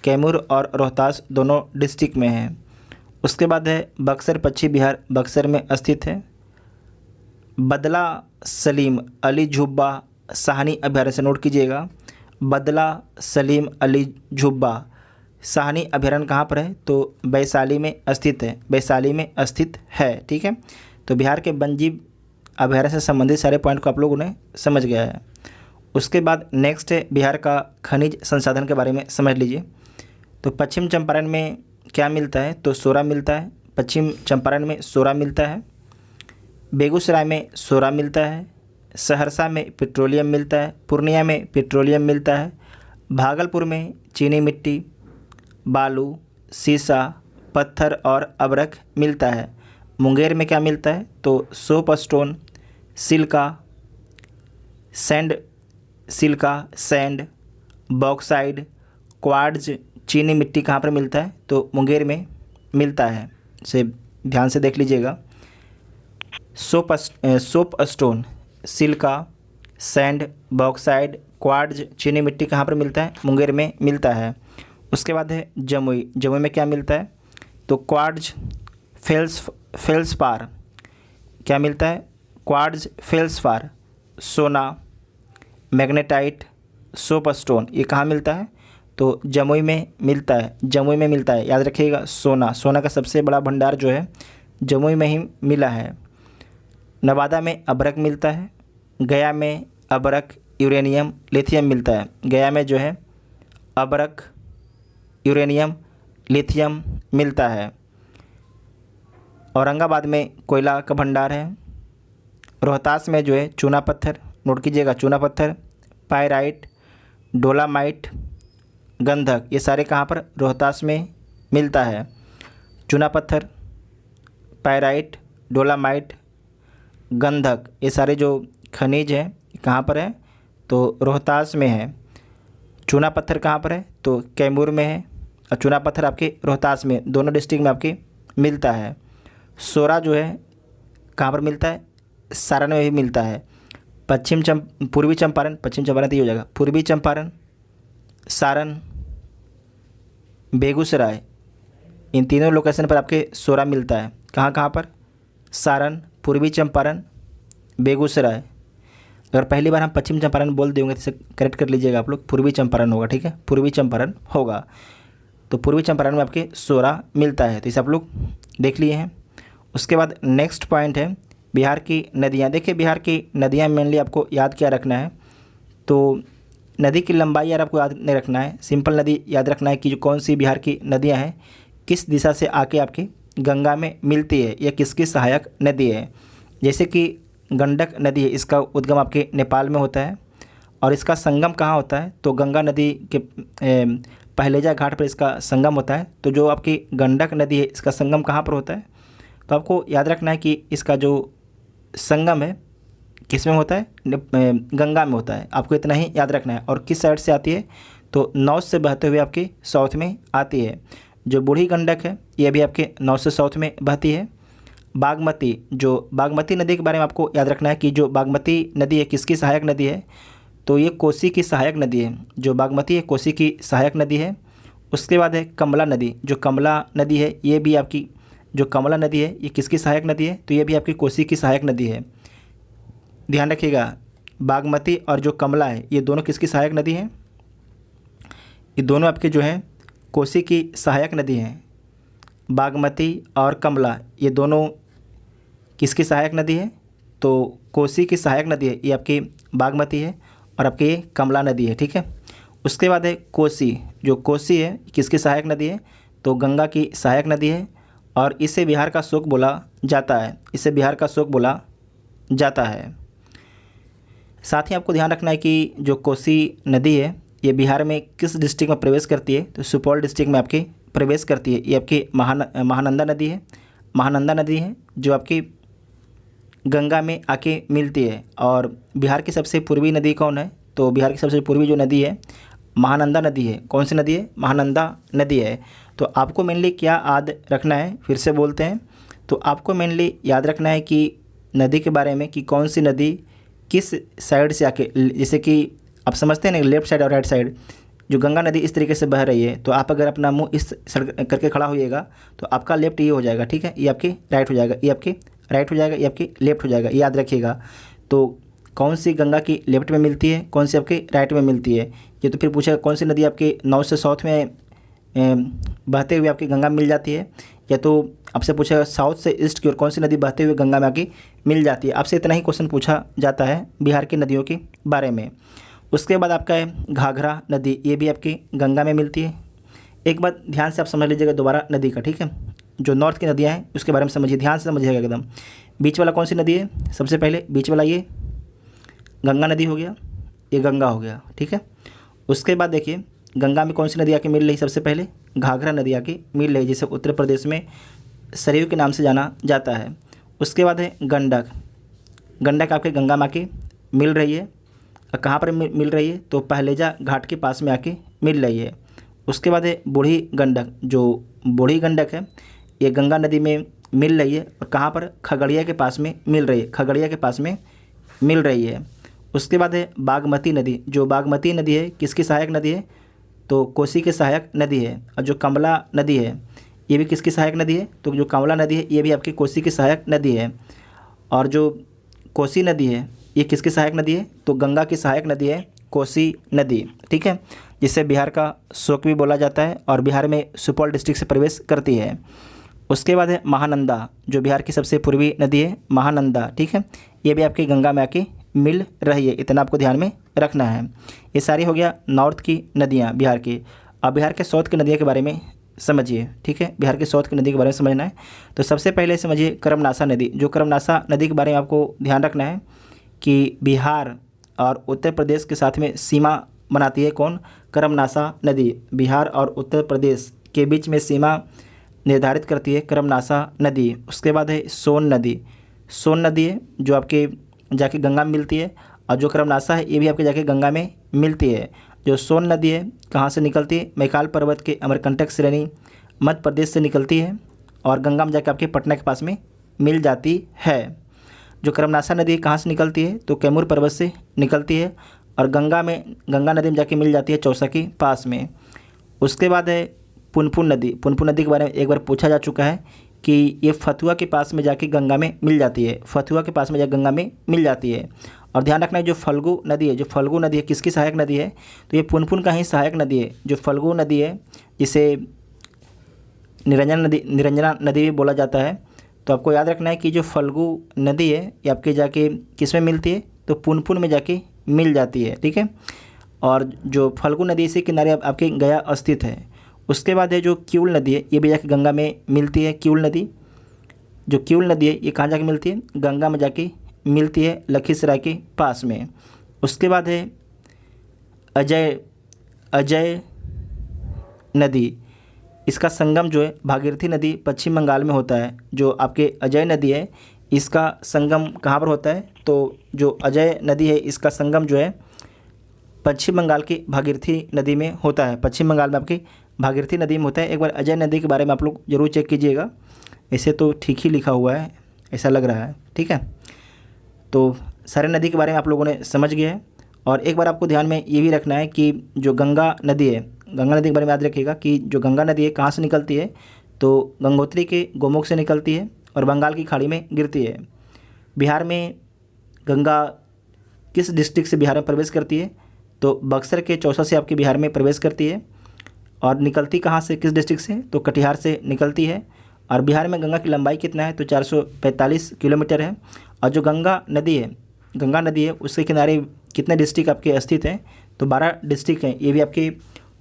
कैमूर और रोहतास दोनों डिस्ट्रिक्ट में है। उसके बाद है बक्सर पक्षी विहार, बक्सर में स्थित है। बदला सलीम अली जुब्बा साहनी अभयारण्य से नोट कीजिएगा, बदला सलीम अली जुब्बा साहनी अभयारण्य कहाँ पर है, तो वैशाली में स्थित है, वैशाली में स्थित है, ठीक है। तो बिहार के वन्यजीव अभयारण्य से संबंधित सारे पॉइंट को आप लोगों ने समझ गया है। उसके बाद नेक्स्ट है बिहार का खनिज संसाधन के बारे में समझ लीजिए। तो पश्चिम चंपारण में क्या मिलता है, तो सोरा मिलता है। पश्चिम चंपारण में सोरा मिलता है। बेगूसराय में सोरा मिलता है। सहरसा में पेट्रोलियम मिलता है। पूर्णिया में पेट्रोलियम मिलता है। भागलपुर में चीनी मिट्टी, बालू, सीसा, पत्थर और अबरख मिलता है। मुंगेर में क्या मिलता है, तो soap stone, sand, bauxite, quartz, चीनी मिट्टी कहाँ पर मिलता है, तो मुंगेर में मिलता है। से ध्यान से देख लीजिएगा। Soap stone, Chilka, sand, bauxite, quartz, चीनी मिट्टी कहाँ पर मिलता है, मुंगेर में मिलता है। उसके बाद है जमुई में क्या मिलता है, तो क्वार्ट्ज फेल्सपार क्या मिलता है, क्वार्ट्ज फेल्सपार, सोना, मैग्नेटाइट, सोप स्टोन, ये कहाँ मिलता है, तो जमुई में मिलता है। याद रखिएगा, सोना का सबसे बड़ा भंडार जो है जमुई में ही मिला है। नवादा में अबरख मिलता है। गया में अबरख, यूरेनियम, लिथियम मिलता है। गया में जो है अबरख, यूरेनियम, लिथियम मिलता है। औरंगाबाद में कोयला का भंडार है। रोहतास में जो है चूना पत्थर, नोट कीजिएगा, चूना पत्थर, पायराइट, डोलामाइट, गंधक, ये सारे कहाँ पर? रोहतास में मिलता है। चूना पत्थर, पायराइट, डोलामाइट, गंधक, ये सारे जो खनिज हैं कहाँ पर है? तो रोहतास में है। चूना पत्थर कहाँ पर है? तो कैमूर में है, और चूना पत्थर आपके रोहतास में, दोनों डिस्ट्रिक्ट में आपके मिलता है। सोरा जो है कहाँ पर मिलता है? सारण में भी मिलता है। पूर्वी चंपारण, पश्चिम चंपारण तो ये हो जाएगा, पूर्वी चंपारण, सारण, बेगूसराय, इन तीनों लोकेशन पर आपके सोरा मिलता है। कहाँ कहाँ पर? सारण, पूर्वी चंपारण, बेगूसराय। अगर पहली बार हम पश्चिम चंपारण बोल देंगे तो इसे करेक्ट कर लीजिएगा आप लोग, पूर्वी चंपारण होगा, ठीक है, पूर्वी चंपारण होगा। तो पूर्वी चंपारण में आपके सोरा मिलता है, तो इसे आप लोग देख लिए हैं। उसके बाद नेक्स्ट पॉइंट है बिहार की नदियाँ। देखिए बिहार की नदियाँ मेनली आपको याद क्या रखना है? तो नदी की लंबाई यार आपको याद नहीं रखना है, सिंपल नदी याद रखना है कि जो कौन सी बिहार की नदियाँ हैं किस दिशा से आके आपकी गंगा में मिलती है, या किसकी सहायक नदी है। जैसे कि गंडक नदी है, इसका उद्गम आपके नेपाल में होता है, और इसका संगम कहाँ होता है? तो गंगा नदी के पहलेजा घाट पर इसका संगम होता है। तो जो आपकी गंडक नदी है इसका संगम कहाँ पर होता है? तो आपको याद रखना है कि इसका जो संगम है किस में होता है? गंगा में होता है। आपको इतना ही याद रखना है। और किस साइड से आती है? तो नॉर्थ से बहते हुए आपके साउथ में आती है। जो बूढ़ी गंडक है ये भी आपके नॉर्थ से साउथ में बहती है। बागमती, जो बागमती नदी के बारे में आपको याद रखना है कि जो बागमती नदी है किसकी सहायक नदी है? तो ये कोसी की सहायक नदी है। जो बागमती है कोसी की सहायक नदी है। उसके बाद है कमला नदी। जो कमला नदी है ये भी आपकी, जो कमला नदी है ये किसकी सहायक नदी है? तो ये भी आपकी कोसी की सहायक नदी है। ध्यान रखिएगा, बागमती और जो कमला है ये दोनों किसकी सहायक नदी हैं? ये दोनों आपके जो हैं कोसी की सहायक नदी हैं। बागमती और कमला ये दोनों किसकी सहायक नदी है? तो कोसी की सहायक नदी है, ये आपकी बागमती है, और आपकी ये कमला नदी है, ठीक है। उसके बाद है कोसी। जो कोसी है किसकी सहायक नदी है? तो गंगा की सहायक नदी है, और इसे बिहार का शोक बोला जाता है। इसे बिहार का शोक बोला जाता है। साथ ही आपको ध्यान रखना है कि जो कोसी नदी है ये बिहार में किस डिस्ट्रिक्ट में प्रवेश करती है? तो सुपौल डिस्ट्रिक्ट में आपकी प्रवेश करती है। ये आपकी महानंदा नदी है। महानंदा नदी है जो आपकी गंगा में आके मिलती है। और बिहार की सबसे पूर्वी नदी कौन है? तो बिहार की सबसे पूर्वी जो नदी है महानंदा नदी है। कौन सी नदी है? महानंदा नदी है। तो आपको मेनली क्या याद रखना है? फिर से बोलते हैं, तो आपको मेनली याद रखना है कि नदी के बारे में कि कौन सी नदी किस साइड से आके, जैसे कि आप समझते हैं ना लेफ्ट साइड और राइट साइड, जो गंगा नदी इस तरीके से बह रही है, तो आप अगर अपना मुंह इस साइड करके खड़ा होइएगा तो आपका लेफ्ट ये हो जाएगा, ठीक है, ये आपकी राइट हो जाएगा, ये आपकी राइट हो जाएगा, ये आपकी लेफ्ट हो जाएगा, याद रखिएगा। तो कौन सी गंगा की लेफ्ट में मिलती है, कौन सी आपकी राइट में मिलती है? ये तो फिर पूछेगा कौन सी नदी आपकी नॉर्थ से साउथ में बहते हुए आपकी गंगा में मिल जाती है, या तो आपसे पूछेगा साउथ से ईस्ट की ओर कौन सी नदी बहते हुए गंगा में आके मिल जाती है। आपसे इतना ही क्वेश्चन पूछा जाता है बिहार की नदियों के बारे में। उसके बाद आपका है घाघरा नदी, ये भी आपकी गंगा में मिलती है। एक बात ध्यान से आप समझ लीजिएगा दोबारा नदी का, ठीक है, जो नॉर्थ की नदियाँ हैं उसके बारे में समझिए, ध्यान से समझिएगा एकदम। बीच वाला कौन सी नदी है? सबसे पहले बीच वाला ये गंगा नदी हो गया, ये गंगा हो गया, ठीक है। उसके बाद देखिए गंगा में कौन सी नदी आके मिल रही? सबसे पहले घाघरा नदी आके मिल रही, जिसे उत्तर प्रदेश में सरयू के नाम से जाना जाता है। उसके बाद है गंडक। गंडक आपके गंगा में आके मिल रही है। कहाँ पर मिल रही है? तो पहलेजा घाट के पास में आके मिल रही है। उसके बाद है बूढ़ी गंडक। जो बूढ़ी गंडक है ये गंगा नदी में मिल रही है, और कहाँ पर? खगड़िया के पास में मिल रही है, खगड़िया के पास में मिल रही है। उसके बाद है बागमती नदी। जो बागमती नदी है किसकी सहायक नदी है? तो कोसी की सहायक नदी है। और जो कमला नदी है ये भी किसकी सहायक नदी है? तो जो कमला नदी है ये भी आपकी कोसी की सहायक नदी है। और जो कोसी नदी है ये किसकी सहायक नदी है? तो गंगा की सहायक नदी है कोसी नदी, ठीक है, जिसे बिहार का शोक भी बोला जाता है, और बिहार में सुपौल डिस्ट्रिक्ट से प्रवेश करती है। उसके बाद है महानंदा, जो बिहार की सबसे पूर्वी नदी है, महानंदा, ठीक है, ये भी आपकी गंगा में आके मिल रही है, इतना आपको ध्यान में रखना है। ये सारी हो गया नॉर्थ की नदियाँ बिहार की। अब बिहार के साउथ की नदियों के बारे में समझिए, ठीक है। बिहार के साउथ की नदी के बारे में समझना है। तो सबसे पहले समझिए कर्मनाशा नदी। जो कर्मनाशा नदी के बारे में आपको ध्यान रखना है कि बिहार और उत्तर प्रदेश के साथ में सीमा बनाती है कौन? कर्मनाशा नदी। बिहार और उत्तर प्रदेश के बीच में सीमा निर्धारित करती है कर्मनाशा नदी। उसके बाद है सोन नदी। सोन नदी है जो आपके जाके गंगा में मिलती है, और जो कर्मनाशा है ये भी आपके जाके गंगा में मिलती है। जो सोन नदी है कहाँ से निकलती है? मैकाल पर्वत के अमरकंटक श्रेणी मध्य प्रदेश से निकलती है और गंगा में जाके आपके पटना के पास में मिल जाती है। जो कर्मनाशा नदी कहाँ से निकलती है? तो कैमूर पर्वत से निकलती है और गंगा नदी में जाके मिल जाती है चौसा के पास में। उसके बाद है पुनपुन नदी। पुनपुन नदी के बारे में एक बार पूछा जा चुका है कि ये फतुहा के पास में जाके गंगा में मिल जाती है। फतुहा के पास में जाके गंगा में मिल जाती है। और ध्यान रखना है जो फल्गु नदी है, जो फल्गु नदी है किसकी सहायक नदी है? तो ये पुनपुन का ही सहायक नदी है। जो फल्गु नदी है जिसे निरंजना नदी भी बोला जाता है। तो आपको याद रखना है कि जो फल्गु नदी है ये आपके जाके किस में मिलती है? तो पुनपुन में जाके मिल जाती है, ठीक है। और जो फल्गु नदी से किनारे आपके गया स्थित है। उसके बाद है जो किउल नदी है, ये भी जाके गंगा में मिलती है। किउल नदी, जो किउल नदी है ये कहाँ जाके मिलती है? गंगा में जाके मिलती है लखीसराय के पास में। उसके बाद है अजय नदी। इसका संगम जो है भागीरथी नदी पश्चिम बंगाल में होता है। जो आपके अजय नदी है इसका संगम कहाँ पर होता है? तो जो अजय नदी है इसका संगम जो है पश्चिम बंगाल की भागीरथी नदी में होता है। पश्चिम बंगाल में आपकी भागीरथी नदी में होता है। एक बार अजय नदी के बारे में आप लोग जरूर चेक कीजिएगा। ऐसे तो ठीक ही लिखा हुआ है, ऐसा लग रहा है, ठीक है। तो सारे नदी के बारे में आप लोगों ने समझ गया है। और एक बार आपको ध्यान में ये भी रखना है कि जो गंगा नदी है, गंगा नदी के बारे में याद रखिएगा कि जो गंगा नदी है कहाँ से निकलती है? तो गंगोत्री के गोमुख से निकलती है और बंगाल की खाड़ी में गिरती है। बिहार में गंगा किस डिस्ट्रिक्ट से बिहार में प्रवेश करती है? तो बक्सर के चौसा से आपके बिहार में प्रवेश करती है। और निकलती कहाँ से, किस डिस्ट्रिक्ट से? तो कटिहार से निकलती है। और बिहार में गंगा की लंबाई कितना है? तो 445 किलोमीटर है। और जो गंगा नदी है उसके किनारे कितने डिस्ट्रिक्ट आपके स्थित हैं? तो 12 डिस्ट्रिक्ट हैं। ये भी आपके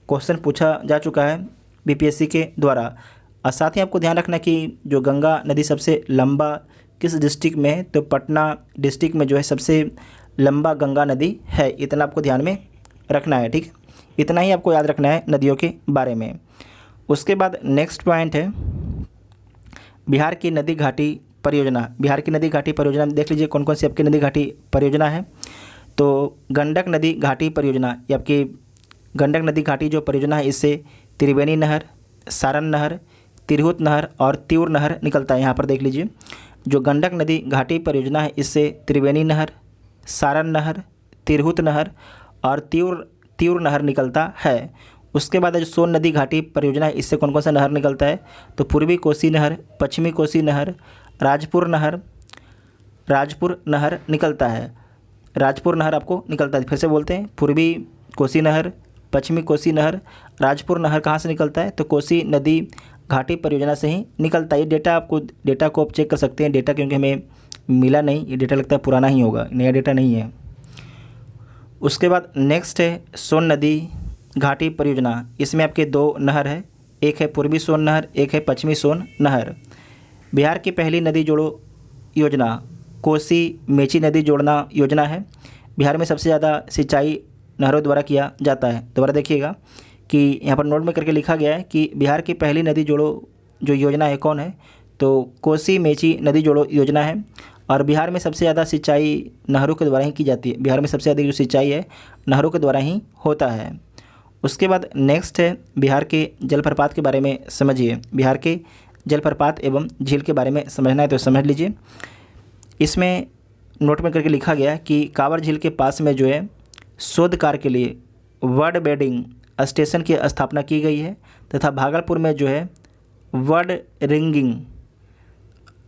क्वेश्चन पूछा जा चुका है बीपीएससी के द्वारा। और साथ ही आपको ध्यान रखना कि जो गंगा नदी सबसे लंबा किस डिस्ट्रिक्ट में है? तो पटना डिस्ट्रिक्ट में जो है सबसे लंबा गंगा नदी है। इतना आपको ध्यान में रखना है, ठीक है। इतना ही आपको याद रखना है नदियों के बारे में। उसके बाद नेक्स्ट पॉइंट है बिहार की नदी घाटी परियोजना। बिहार की नदी घाटी परियोजना में देख लीजिए कौन कौन सी आपकी नदी घाटी परियोजना है। तो गंडक नदी घाटी परियोजना, ये आपकी गंडक नदी घाटी जो परियोजना है इससे त्रिवेणी नहर, सारण नहर, तिरहुत नहर और तीव्र नहर निकलता है। यहाँ पर देख लीजिए जो गंडक नदी घाटी परियोजना है इससे त्रिवेणी नहर, सारण नहर, तिरहुत नहर और तीव्र नहर निकलता है। उसके बाद जो सोन नदी घाटी परियोजना है इससे कौन कौन सा नहर निकलता है? तो पूर्वी कोसी नहर, पश्चिमी कोसी नहर, राजपुर नहर निकलता है। राजपुर नहर आपको निकलता है, फिर से बोलते हैं, पूर्वी कोसी नहर, पश्चिमी कोसी नहर, राजपुर नहर कहाँ से निकलता है? तो कोसी नदी घाटी परियोजना से ही निकलता है। ये डेटा को आप चेक कर सकते हैं। डेटा क्योंकि हमें मिला नहीं, ये डेटा लगता है पुराना ही होगा, नया डेटा नहीं है। उसके बाद नेक्स्ट है सोन नदी घाटी परियोजना। इसमें आपके 2 नहर है, एक है पूर्वी सोन नहर, एक है पश्चिमी सोन नहर। बिहार की पहली नदी जोड़ो योजना कोसी मेची नदी जोड़ना योजना है। बिहार में सबसे ज़्यादा सिंचाई नहरों द्वारा किया जाता है। दोबारा देखिएगा कि यहाँ पर नोट में करके लिखा गया है कि बिहार की पहली नदी जोड़ो जो योजना है कौन है? तो कोसी मेची नदी जोड़ो योजना है। और बिहार में सबसे ज़्यादा सिंचाई नहरों के द्वारा ही की जाती है। बिहार में सबसे अधिक जो सिंचाई है नहरों के द्वारा ही होता है। उसके बाद नेक्स्ट है बिहार के जलप्रपात के बारे में समझिए। बिहार के जलप्रपात एवं झील के बारे में समझना है तो समझ लीजिए। इसमें नोट में करके लिखा गया है कि कांवर झील के पास में जो है शोध कार्य के लिए वर्ड बेडिंग स्टेशन की स्थापना की गई है तथा भागलपुर में जो है वर्ड रिंगिंग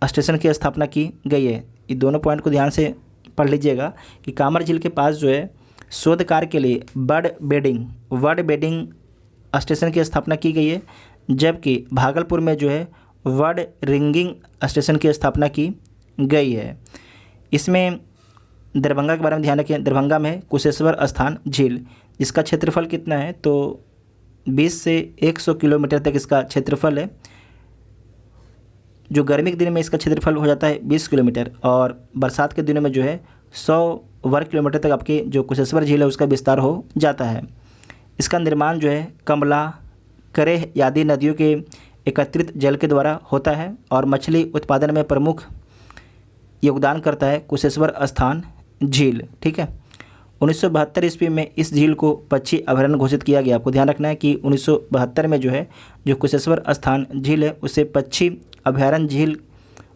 स्टेशन की स्थापना की गई है। ये दोनों पॉइंट को ध्यान से पढ़ लीजिएगा कि कांवर झील के पास जो है शोध कार्य के लिए वर्ड बेडिंग स्टेशन की स्थापना की गई है, जबकि भागलपुर में जो है वर्ड रिंगिंग स्टेशन की स्थापना की गई है। इसमें दरभंगा के बारे में ध्यान रखिए। दरभंगा में कुशेश्वर स्थान झील, जिसका क्षेत्रफल कितना है? तो 20 से 100 किलोमीटर तक इसका क्षेत्रफल है। जो गर्मी के दिन में इसका क्षेत्रफल हो जाता है 20 किलोमीटर, और बरसात के दिनों में जो है 100 वर्ग किलोमीटर तक आपके जो कुशेश्वर झील है उसका विस्तार हो जाता है। इसका निर्माण जो है कमला, करेह आदि नदियों के एकत्रित जल के द्वारा होता है और मछली उत्पादन में प्रमुख योगदान करता है कुशेश्वर स्थान झील। ठीक है, 1972 ईस्वी में इस झील को पक्षी अभयारण्य घोषित किया गया। आपको ध्यान रखना है कि 1972 में जो है जो कुशेश्वर स्थान झील है उसे पक्षी अभयारण्य झील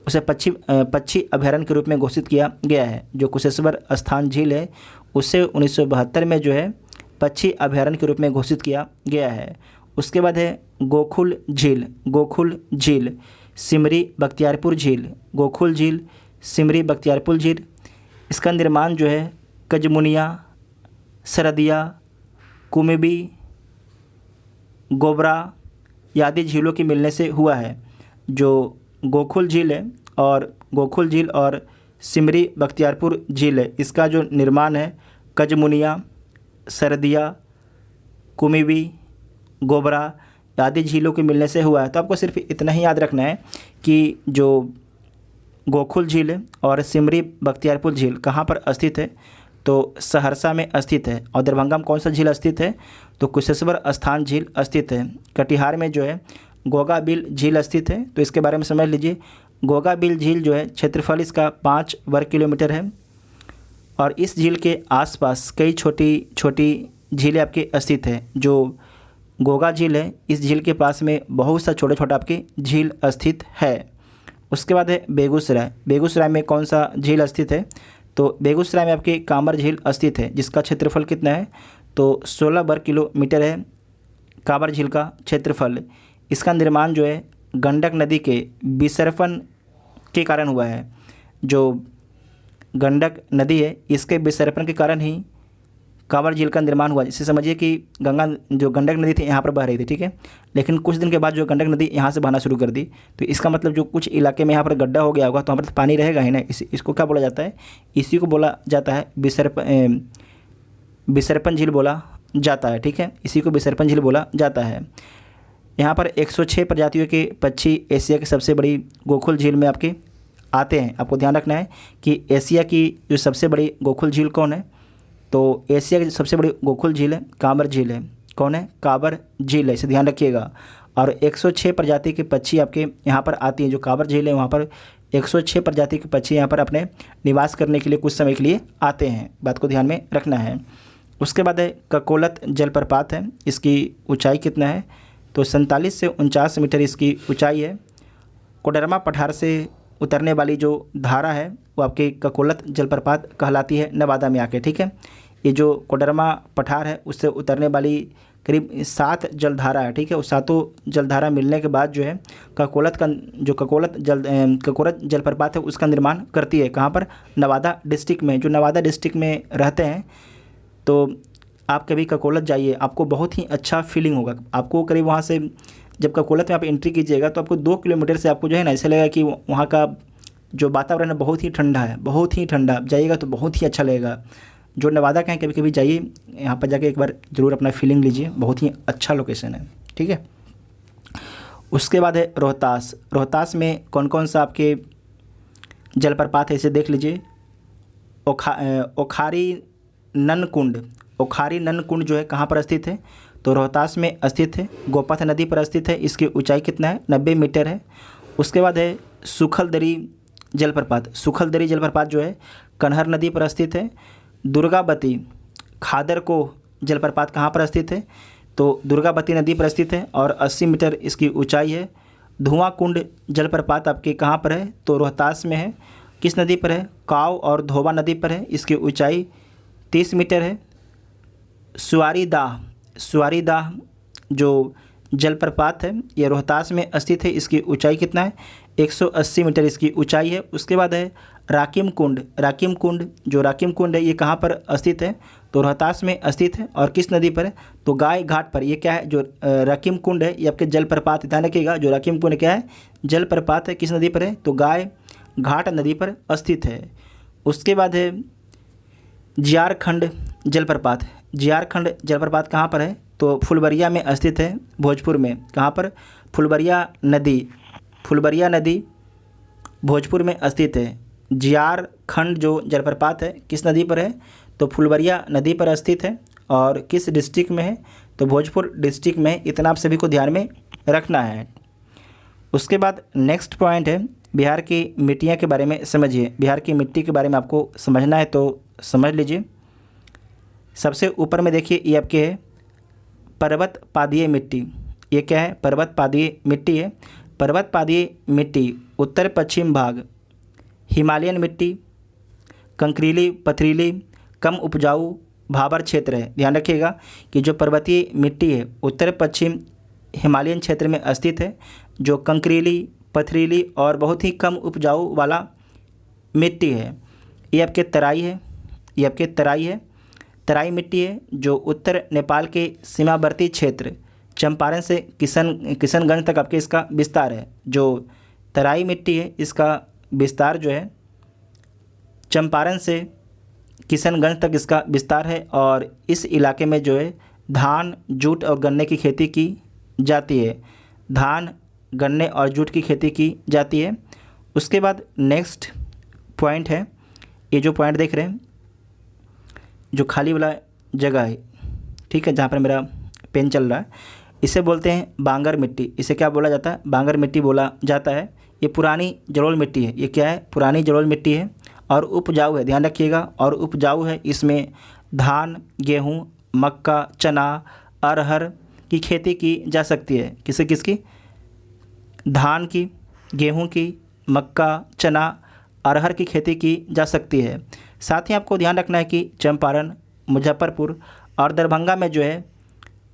उसे पक्षी अभयारण्य के रूप में घोषित किया गया है। जो कुशेश्वर स्थान झील है उसे 1972 में जो है पक्षी अभयारण्य के रूप में घोषित किया गया है। उसके बाद है गोकुल झील, सिमरी बख्तियारपुर झील, गोकुल झील, सिमरी बख्तियारपुर झील। इसका निर्माण जो है कजमुनिया, सरदिया, कुमिबी, गोबरा आदि झीलों के मिलने से हुआ है। जो गोकुल झील और सिमरी बख्तियारपुर झील है इसका जो निर्माण है कजमुनिया, सरदिया, कुमिबी, गोबरा आदि झीलों के मिलने से हुआ है। तो आपको सिर्फ इतना ही याद रखना है कि जो गोकुल झील और सिमरी बख्तियारपुर झील कहाँ पर स्थित है, तो सहरसा में स्थित है। और दरभंगा में कौन सा झील स्थित है, तो कुशेश्वर स्थान झील स्थित है। कटिहार में जो है गोगाबिल झील स्थित है। तो इसके बारे में समझ लीजिए, गोगाबिल झील जो है क्षेत्रफल इसका 5 वर्ग किलोमीटर है और इस झील के आसपास कई छोटी छोटी झीलें आपके स्थित है। जो गोगा झील है इस झील के पास में बहुत सा छोटा छोटा आपके झील स्थित है। उसके बाद है बेगूसराय में कौन सा झील स्थित है, तो बेगूसराय में आपके कांवर झील स्थित है जिसका क्षेत्रफल कितना है, तो 16 वर्ग किलोमीटर है कांवर झील का क्षेत्रफल। इसका निर्माण जो है गंडक नदी के विसर्पण के कारण हुआ है। जो गंडक नदी है इसके विसर्पण के कारण ही कांवर झील का निर्माण हुआ। इसे समझिए कि जो गंडक नदी थी यहाँ पर बह रही थी, ठीक है, लेकिन कुछ दिन के बाद जो गंडक नदी यहाँ से बहना शुरू कर दी, तो इसका मतलब जो कुछ इलाके में यहाँ पर गड्ढा हो गया होगा तो वहाँ पर तो पानी रहेगा ही ना। इसको क्या बोला जाता है, इसी को बोला जाता है विसर्पण झील बोला जाता है। ठीक है, इसी को विसर्पण झील बोला जाता है। यहाँ पर 106 प्रजातियों के पक्षी एशिया की सबसे बड़ी गोकुल झील में आपके आते हैं। आपको ध्यान रखना है कि एशिया की जो सबसे बड़ी गोकुल झील कौन है, तो एशिया की सबसे बड़ी गोकुल झील है कांवर झील है। कौन है, कांवर झील है, इसे ध्यान रखिएगा। और 106 प्रजाति के पक्षी आपके यहाँ पर आती हैं। जो कांवर झील है वहाँ पर 106 प्रजाति के पक्षी यहाँ पर अपने निवास करने के लिए कुछ समय के लिए आते हैं, बात को ध्यान में रखना है। उसके बाद है ककोलत जलप्रपात है। इसकी ऊंचाई कितना है, तो 47 से 49 मीटर इसकी ऊंचाई है। कोडरमा पठार से उतरने वाली जो धारा है वो आपके ककोलत जलप्रपात कहलाती है, नवादा में आके। ठीक है, ये जो कोडरमा पठार है उससे उतरने वाली करीब 7 जलधारा है। ठीक है, उस 7 जलधारा मिलने के बाद जो है ककोलत जलप्रपात है उसका निर्माण करती है। कहाँ पर, नवादा डिस्ट्रिक्ट में। जो नवादा डिस्ट्रिक्ट में रहते हैं तो आप कभी ककोलत जाइए, आपको बहुत ही अच्छा फीलिंग होगा। आपको करीब वहाँ से जब ककोलत में आप एंट्री कीजिएगा तो आपको 2 किलोमीटर से आपको जो है ना ऐसा लगेगा कि वहाँ का जो वातावरण है बहुत ही ठंडा है, बहुत ही ठंडा। जाइएगा तो बहुत ही अच्छा लगेगा। जो नवादा का है कभी कभी जाइए, यहाँ पर जाके एक बार ज़रूर अपना फीलिंग लीजिए, बहुत ही अच्छा लोकेशन है। ठीक है, उसके बाद है रोहतास में कौन कौन सा आपके जलप्रपात है इसे देख लीजिए। ओखारी नन कुंड जो है कहाँ पर स्थित है, तो रोहतास में स्थित है, गोपथ नदी पर स्थित है। इसकी ऊंचाई कितना है, 90 मीटर है। उसके बाद है सुखलदरी जलप्रपात जो है कन्हर नदी पर स्थित है। दुर्गावती खादरको जलप्रपात कहाँ पर स्थित है, तो दुर्गावती नदी पर स्थित है और 80 मीटर इसकी ऊंचाई है। धुआं कुंड जलप्रपात आपके कहाँ पर है, तो रोहतास में है। किस नदी पर है, काव और धोबा नदी पर है। इसकी ऊंचाई 30 मीटर है। सुवारीदाह जो जलप्रपात है ये रोहतास में स्थित है। इसकी ऊंचाई कितना है, 180 मीटर इसकी ऊंचाई है। उसके बाद है राकिम कुंड है ये कहाँ पर स्थित है, तो रोहतास में स्थित है। और किस नदी पर है, तो गाय घाट पर। ये क्या है, जो राकिम कुंड है ये आपके जलप्रपात, ध्यान रखिएगा। जो राकिम कुंड क्या है, जलप्रपात है। किस नदी पर है, तो गाय घाट नदी पर स्थित है। उसके बाद है जियारखंड जलप्रपात कहाँ पर है, तो फुलबरिया में स्थित है, भोजपुर में। कहाँ पर? फुलबरिया नदी भोजपुर में स्थित है। जियार खंड जो जलप्रपात है किस नदी पर है? तो फुलबरिया नदी पर स्थित है। और किस डिस्ट्रिक्ट में है? तो भोजपुर डिस्ट्रिक्ट में। इतना आप सभी को ध्यान में रखना है। उसके बाद नेक्स्ट पॉइंट है, बिहार की मिट्टियाँ के बारे में समझिए। बिहार की मिट्टी के बारे में आपको समझना है तो समझ लीजिए। सबसे ऊपर में देखिए, ये आपके है पर्वत पादीय मिट्टी। ये क्या है? पर्वत पादीय मिट्टी है। पर्वत पादीय मिट्टी उत्तर पश्चिम भाग हिमालयन मिट्टी, कंकरीली पथरीली कम उपजाऊ भाबर क्षेत्र है। ध्यान रखिएगा कि जो पर्वतीय मिट्टी है उत्तर पश्चिम हिमालयन क्षेत्र में स्थित है, जो कंकरीली पथरीली और बहुत ही कम उपजाऊ वाला मिट्टी है। ये आपके तराई है। तराई मिट्टी है जो उत्तर नेपाल के सीमावर्ती क्षेत्र चंपारण से किशनगंज तक आपके इसका विस्तार है। जो तराई मिट्टी है इसका विस्तार जो है चंपारण से किशनगंज तक इसका विस्तार है। और इस इलाके में जो है धान, जूट और गन्ने की खेती की जाती है। धान, गन्ने और जूट की खेती की जाती है। उसके बाद नेक्स्ट पॉइंट है, ये जो पॉइंट देख रहे हैं, जो खाली वाला जगह है, ठीक है, जहाँ पर मेरा पेन चल रहा है, इसे बोलते हैं बांगर मिट्टी। इसे क्या बोला जाता है? बांगर मिट्टी बोला जाता है। ये पुरानी जलोढ़ मिट्टी है। ये क्या है? पुरानी जलोढ़ मिट्टी है और उपजाऊ है। ध्यान रखिएगा, और उपजाऊ है। इसमें धान, गेहूँ, मक्का, चना, अरहर की खेती की जा सकती है। किसकी? धान की, गेहूँ की, मक्का, चना, अरहर की खेती की जा सकती है। साथ ही आपको ध्यान रखना है कि चंपारण, मुजफ्फरपुर और दरभंगा में जो है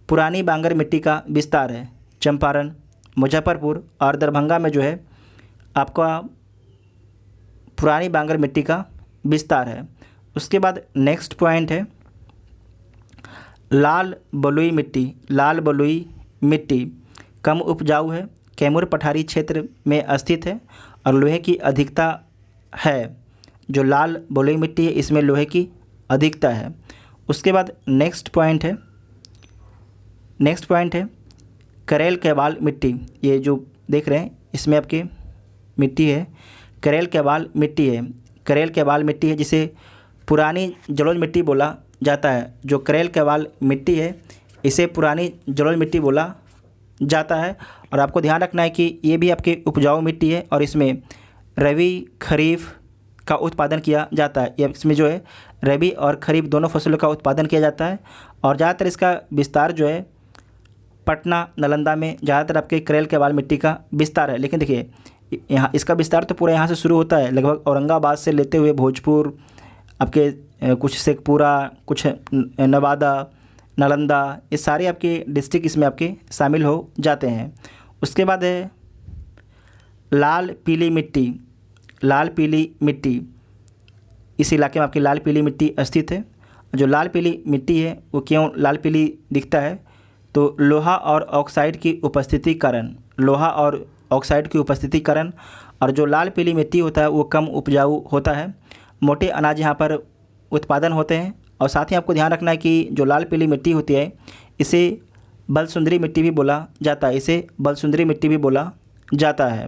पुरानी बांगर मिट्टी का विस्तार है। चंपारण, मुजफ्फरपुर और दरभंगा में जो है आपका पुरानी बांगर मिट्टी का विस्तार है। उसके बाद नेक्स्ट पॉइंट है लाल बलुई मिट्टी कम उपजाऊ है, कैमूर पठारी क्षेत्र में स्थित है और लोहे की अधिकता है। जो लाल बलुई मिट्टी है इसमें लोहे की अधिकता है। उसके बाद नेक्स्ट पॉइंट है करेल कैवाल मिट्टी। ये जो देख रहे हैं इसमें आपकी मिट्टी है, करेल कैवाल मिट्टी है। करेल कैवाल मिट्टी है जिसे पुरानी जलोढ़ मिट्टी बोला जाता है। जो करेल कैवाल मिट्टी है इसे पुरानी जलोढ़ मिट्टी बोला जाता है। और आपको ध्यान रखना है कि ये भी आपकी उपजाऊ मिट्टी है और इसमें रबी खरीफ का उत्पादन किया जाता है। इसमें जो है रबी और खरीफ दोनों फसलों का उत्पादन किया जाता है। और ज़्यादातर इसका विस्तार जो है पटना, नालंदा में ज़्यादातर आपके करेल कैवाल मिट्टी का विस्तार है। लेकिन देखिए यहाँ इसका विस्तार तो पूरा यहाँ से शुरू होता है, लगभग औरंगाबाद से लेते हुए भोजपुर, आपके कुछ शेखपुरा, कुछ नवादा, नालंदा, ये सारे आपके डिस्ट्रिक्ट इसमें आपके शामिल हो जाते हैं। उसके बाद है लाल पीली मिट्टी। इस इलाके में आपकी लाल पीली मिट्टी स्थित है। जो लाल पीली मिट्टी है वो क्यों लाल पीली दिखता है? तो लोहा और ऑक्साइड की उपस्थिति कारण और जो लाल पीली मिट्टी होता है वो कम उपजाऊ होता है। मोटे अनाज यहाँ पर उत्पादन होते हैं। और साथ ही आपको ध्यान रखना है कि जो लाल पीली मिट्टी होती है इसे बलसुंदरी मिट्टी भी बोला जाता है।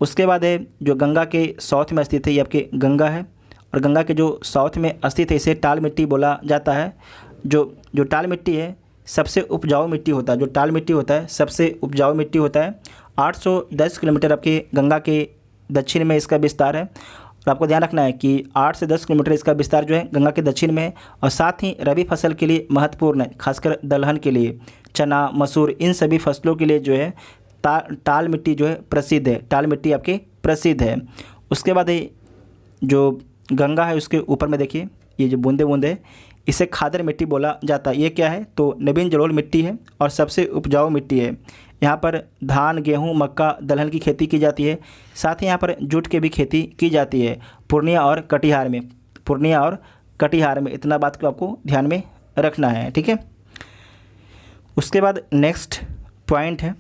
उसके बाद है जो गंगा के साउथ में स्थित है, ये आपके गंगा है। और गंगा के जो साउथ में स्थित है इसे टाल मिट्टी बोला जाता है। जो टाल मिट्टी है सबसे उपजाऊ मिट्टी होता है। जो टाल मिट्टी होता है सबसे उपजाऊ मिट्टी होता है। 810 किलोमीटर आपके गंगा के दक्षिण में इसका विस्तार है। और आपको ध्यान रखना है कि 8 से 10 किलोमीटर इसका विस्तार जो है गंगा के दक्षिण में है। और साथ ही रबी फसल के लिए महत्वपूर्ण है, खासकर दलहन के लिए, चना, मसूर, इन सभी फसलों के लिए जो है टाल मिट्टी जो है प्रसिद्ध है। टाल मिट्टी आपकी प्रसिद्ध है। उसके बाद जो गंगा है उसके ऊपर में देखिए ये जो बूंदे इसे खादर मिट्टी बोला जाता है। ये क्या है? तो नवीन जलोढ़ मिट्टी है और सबसे उपजाऊ मिट्टी है। यहाँ पर धान, गेहूँ, मक्का, दलहन की खेती की जाती है। साथ ही यहाँ पर जूट की भी खेती की जाती है पूर्णिया और कटिहार में। इतना बात को आपको ध्यान में रखना है, ठीक है। उसके बाद नेक्स्ट पॉइंट है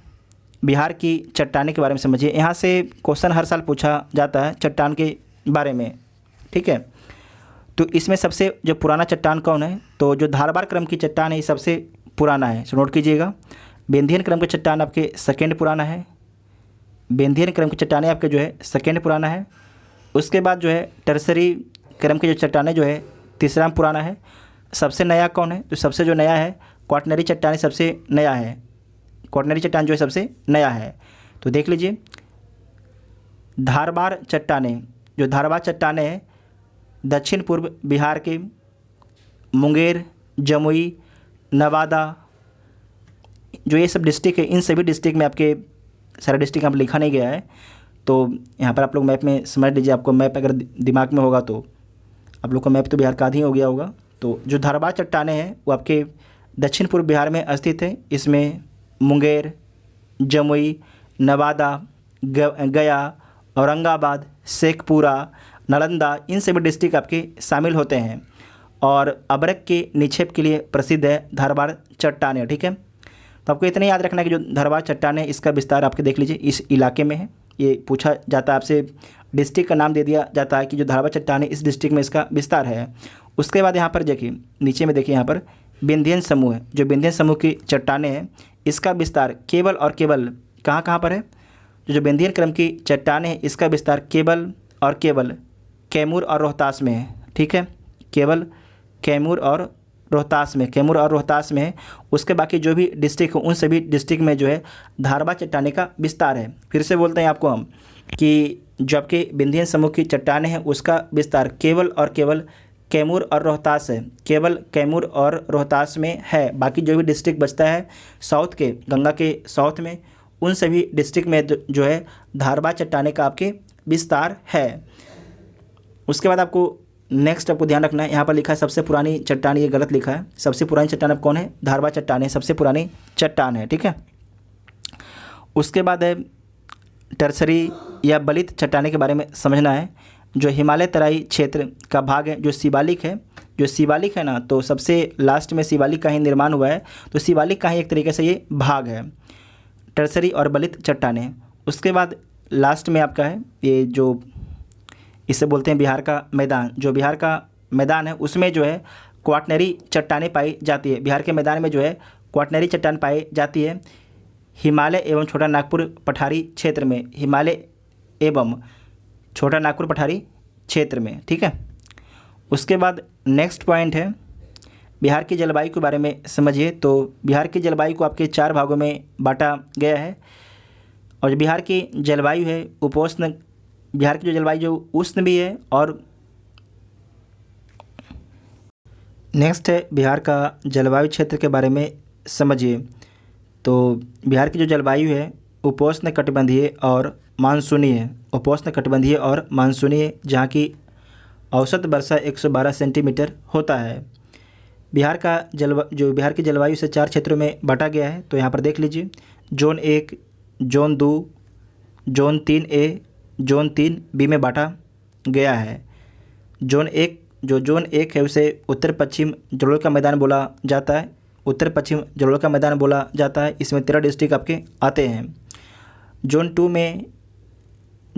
बिहार की चट्टाने के बारे में समझिए। यहाँ से क्वेश्चन हर साल पूछा जाता है चट्टान के बारे में, ठीक है। तो इसमें सबसे जो पुराना चट्टान कौन है? तो जो धारबार क्रम की चट्टान है ये सबसे पुराना है। सो नोट कीजिएगा, बेंधियन क्रम की चट्टान आपके सेकेंड पुराना है, बेंधियन क्रम की चट्टानें आपके जो है सेकेंड पुराना है। उसके बाद जो है टर्सरी क्रम की जो चट्टानें जो है तीसरा में पुराना है। सबसे नया कौन है? तो सबसे जो नया है क्वाटरनरी चट्टानें सबसे नया है, क्वाटरनरी चट्टान जो है सबसे नया है। तो देख लीजिए, धारबार चट्टानें, जो धारबार चट्टानें हैं दक्षिण पूर्व बिहार के मुंगेर, जमुई, नवादा, जो ये सब डिस्ट्रिक्ट है, इन सभी डिस्ट्रिक्ट में आपके सारा डिस्ट्रिक्ट यहाँ पर लिखा नहीं गया है, तो यहाँ पर आप लोग मैप में समझ लीजिए। आपको मैप अगर दिमाग में होगा तो आप लोग को मैप तो बिहार का आधी हो गया होगा। तो जो धारबार चट्टानें हैं वो आपके दक्षिण पूर्व बिहार में स्थित है। इसमें मुंगेर, जमुई, नवादा, गया, औरंगाबाद, शेखपुरा, नालंदा, इन सभी डिस्ट्रिक्ट आपके शामिल होते हैं। और अबरक के निक्षेप के लिए प्रसिद्ध है धारबार चट्टानें। ठीक है, तो आपको इतना याद रखना है कि जो धारबार चट्टानें, इसका विस्तार आपके देख लीजिए इस इलाके में है। ये पूछा जाता है आपसे, डिस्ट्रिक्ट का नाम दे दिया जाता है कि जो धारबार चट्टानें इस डिस्ट्रिक्ट में इसका विस्तार है। उसके बाद यहाँ पर देखिए, नीचे में देखिए यहाँ पर विंध्यन समूह है। जो विंध्यन समूह की चट्टानें हैं इसका विस्तार केवल और केवल कहाँ पर है? जो विंध्यन क्रम की चट्टानें हैं इसका विस्तार केवल और केवल कैमूर और रोहतास में है। ठीक है, केवल कैमूर और रोहतास में, कैमूर और रोहतास में है। उसके बाकी जो भी डिस्ट्रिक्ट उन सभी डिस्ट्रिक्ट में जो है धारबार चट्टानें का विस्तार है। फिर से बोलते हैं आपको हम कि जो आपके विंध्यन समूह की चट्टानें हैं उसका विस्तार केवल और केवल कैमूर और रोहतास है, केवल कैमूर और रोहतास में है। बाकी जो भी डिस्ट्रिक्ट बचता है साउथ के, गंगा के साउथ में, उन सभी डिस्ट्रिक्ट में जो है धारबार चट्टानें का आपके विस्तार है। उसके बाद आपको नेक्स्ट आपको ध्यान रखना है, यहाँ पर लिखा है सबसे पुरानी चट्टान, ये गलत लिखा है। सबसे पुरानी चट्टान अब कौन है? धारबार चट्टान है, सबसे पुरानी चट्टान है। ठीक है, उसके बाद है टर्सरी या बलित चट्टानें के बारे में समझना है। जो हिमालय तराई क्षेत्र का भाग है, जो शिवालिक है, जो शिवालिक है ना, तो सबसे लास्ट में शिवालिक का ही निर्माण हुआ है, तो शिवालिक का ही एक तरीके से ये भाग है, टर्सरी और बलित चट्टानें। उसके बाद लास्ट में आपका है ये जो इसे बोलते हैं बिहार का मैदान। जो बिहार का मैदान है उसमें जो है क्वाटरनरी चट्टानें पाई जाती है। बिहार के मैदान में जो है क्वाटरनरी चट्टान पाई जाती है हिमालय एवं छोटा नागपुर पठारी क्षेत्र में, हिमालय एवं छोटा नागपुर पठारी क्षेत्र में। ठीक है, उसके बाद नेक्स्ट पॉइंट है बिहार की जलवायु के बारे में समझिए। तो बिहार की जलवायु को आपके 4 भागों में बांटा गया है। और जो बिहार की जलवायु है उपोष्ण, बिहार की जो जलवायु जो उष्ण भी है। और नेक्स्ट है बिहार का जलवायु क्षेत्र के बारे में समझिए। तो बिहार की जो जलवायु है उपोष्ण कटिबंधीय और मानसूनी है, उपोष्ण कटिबंधीय और मानसूनी, जहाँ की औसत वर्षा 112 सेंटीमीटर होता है। बिहार का जो बिहार की जलवायु से 4 क्षेत्रों में बांटा गया है। तो यहाँ पर देख लीजिए, zone 1, zone 2, zone 3A, zone 3B में बांटा गया है। जोन 1 है उसे उत्तर पश्चिम जलोढ़ का मैदान बोला जाता है, उत्तर पश्चिम जलोढ़ का मैदान बोला जाता है। इसमें 13 डिस्ट्रिक्ट आपके आते हैं। जोन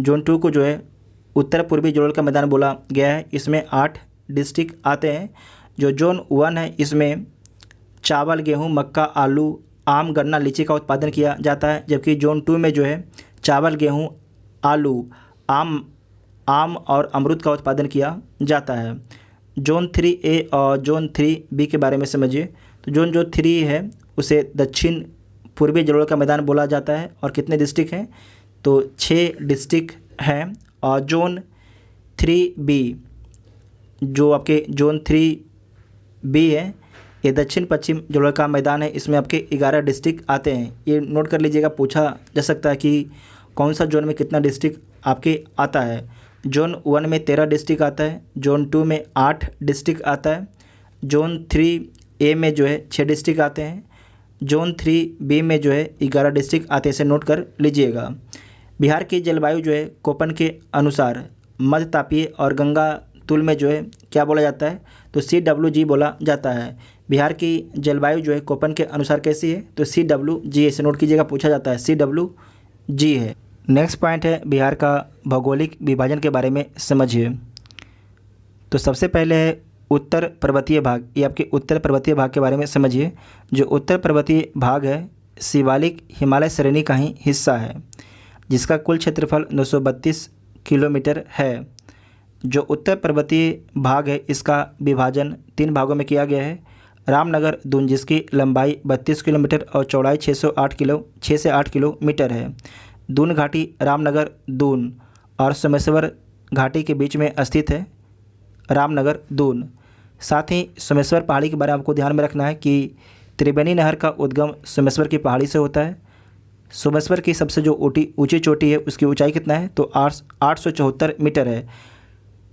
2 को जो है उत्तर पूर्वी जलोढ़ का मैदान बोला गया है। इसमें 8 डिस्ट्रिक्ट आते हैं। जो जोन 1 है इसमें चावल, गेहूं, मक्का, आलू, आम, गन्ना, लीची का उत्पादन किया जाता है। जबकि जोन 2 में जो है चावल, गेहूं, आलू, आम और अमरूद का उत्पादन किया जाता है। जोन 3A और जोन 3B के बारे में समझिए। तो जो 3 है उसे दक्षिण पूर्वी जलोढ़ का मैदान बोला जाता है। और कितने डिस्ट्रिक्ट हैं? तो 6 डिस्ट्रिक्ट हैं। और जोन 3B, जो आपके जोन 3B है, ये दक्षिण पश्चिम जलोढ़ का मैदान है। इसमें आपके 11 डिस्ट्रिक्ट आते हैं। ये नोट कर लीजिएगा, पूछा जा सकता है कि कौन सा जोन में कितना डिस्ट्रिक्ट आपके आता है। जोन 1 में 13 डिस्ट्रिक्ट आता है, जोन 2 में 8 डिस्ट्रिक्ट आता है, जोन 3A में जो है 6 डिस्ट्रिक्ट आते हैं, जोन 3B में जो है 11 डिस्ट्रिक्ट आते हैं। इसे नोट कर लीजिएगा। बिहार की जलवायु जो है कोपन के अनुसार मध्य तापीय और गंगा तुल में जो है क्या बोला जाता है? तो CWG बोला जाता है। बिहार की जलवायु जो है कोपन के अनुसार कैसी है? तो CWG, इसे नोट कीजिएगा, पूछा जाता है, CWG है। नेक्स्ट पॉइंट है बिहार का भौगोलिक विभाजन के बारे में समझिए। तो सबसे पहले है उत्तर पर्वतीय भाग, ये आपके उत्तर पर्वतीय भाग के बारे में समझिए। जो उत्तर पर्वतीय भाग है शिवालिक हिमालय श्रेणी का ही हिस्सा है, जिसका कुल क्षेत्रफल 932 किलोमीटर है। जो उत्तर पर्वतीय भाग है इसका विभाजन 3 भागों में किया गया है। रामनगर दून, जिसकी लंबाई 32 किलोमीटर और चौड़ाई 6 से 8 किलोमीटर है। दून घाटी रामनगर दून और सोमेश्वर घाटी के बीच में स्थित है, रामनगर दून। साथ ही सोमेश्वर पहाड़ी के बारे में आपको ध्यान में रखना है कि त्रिवेणी नहर का उद्गम सोमेश्वर की पहाड़ी से होता है। सोमेश्वर की सबसे जो ऊंची चोटी है उसकी ऊंचाई कितना है, तो 874 मीटर है।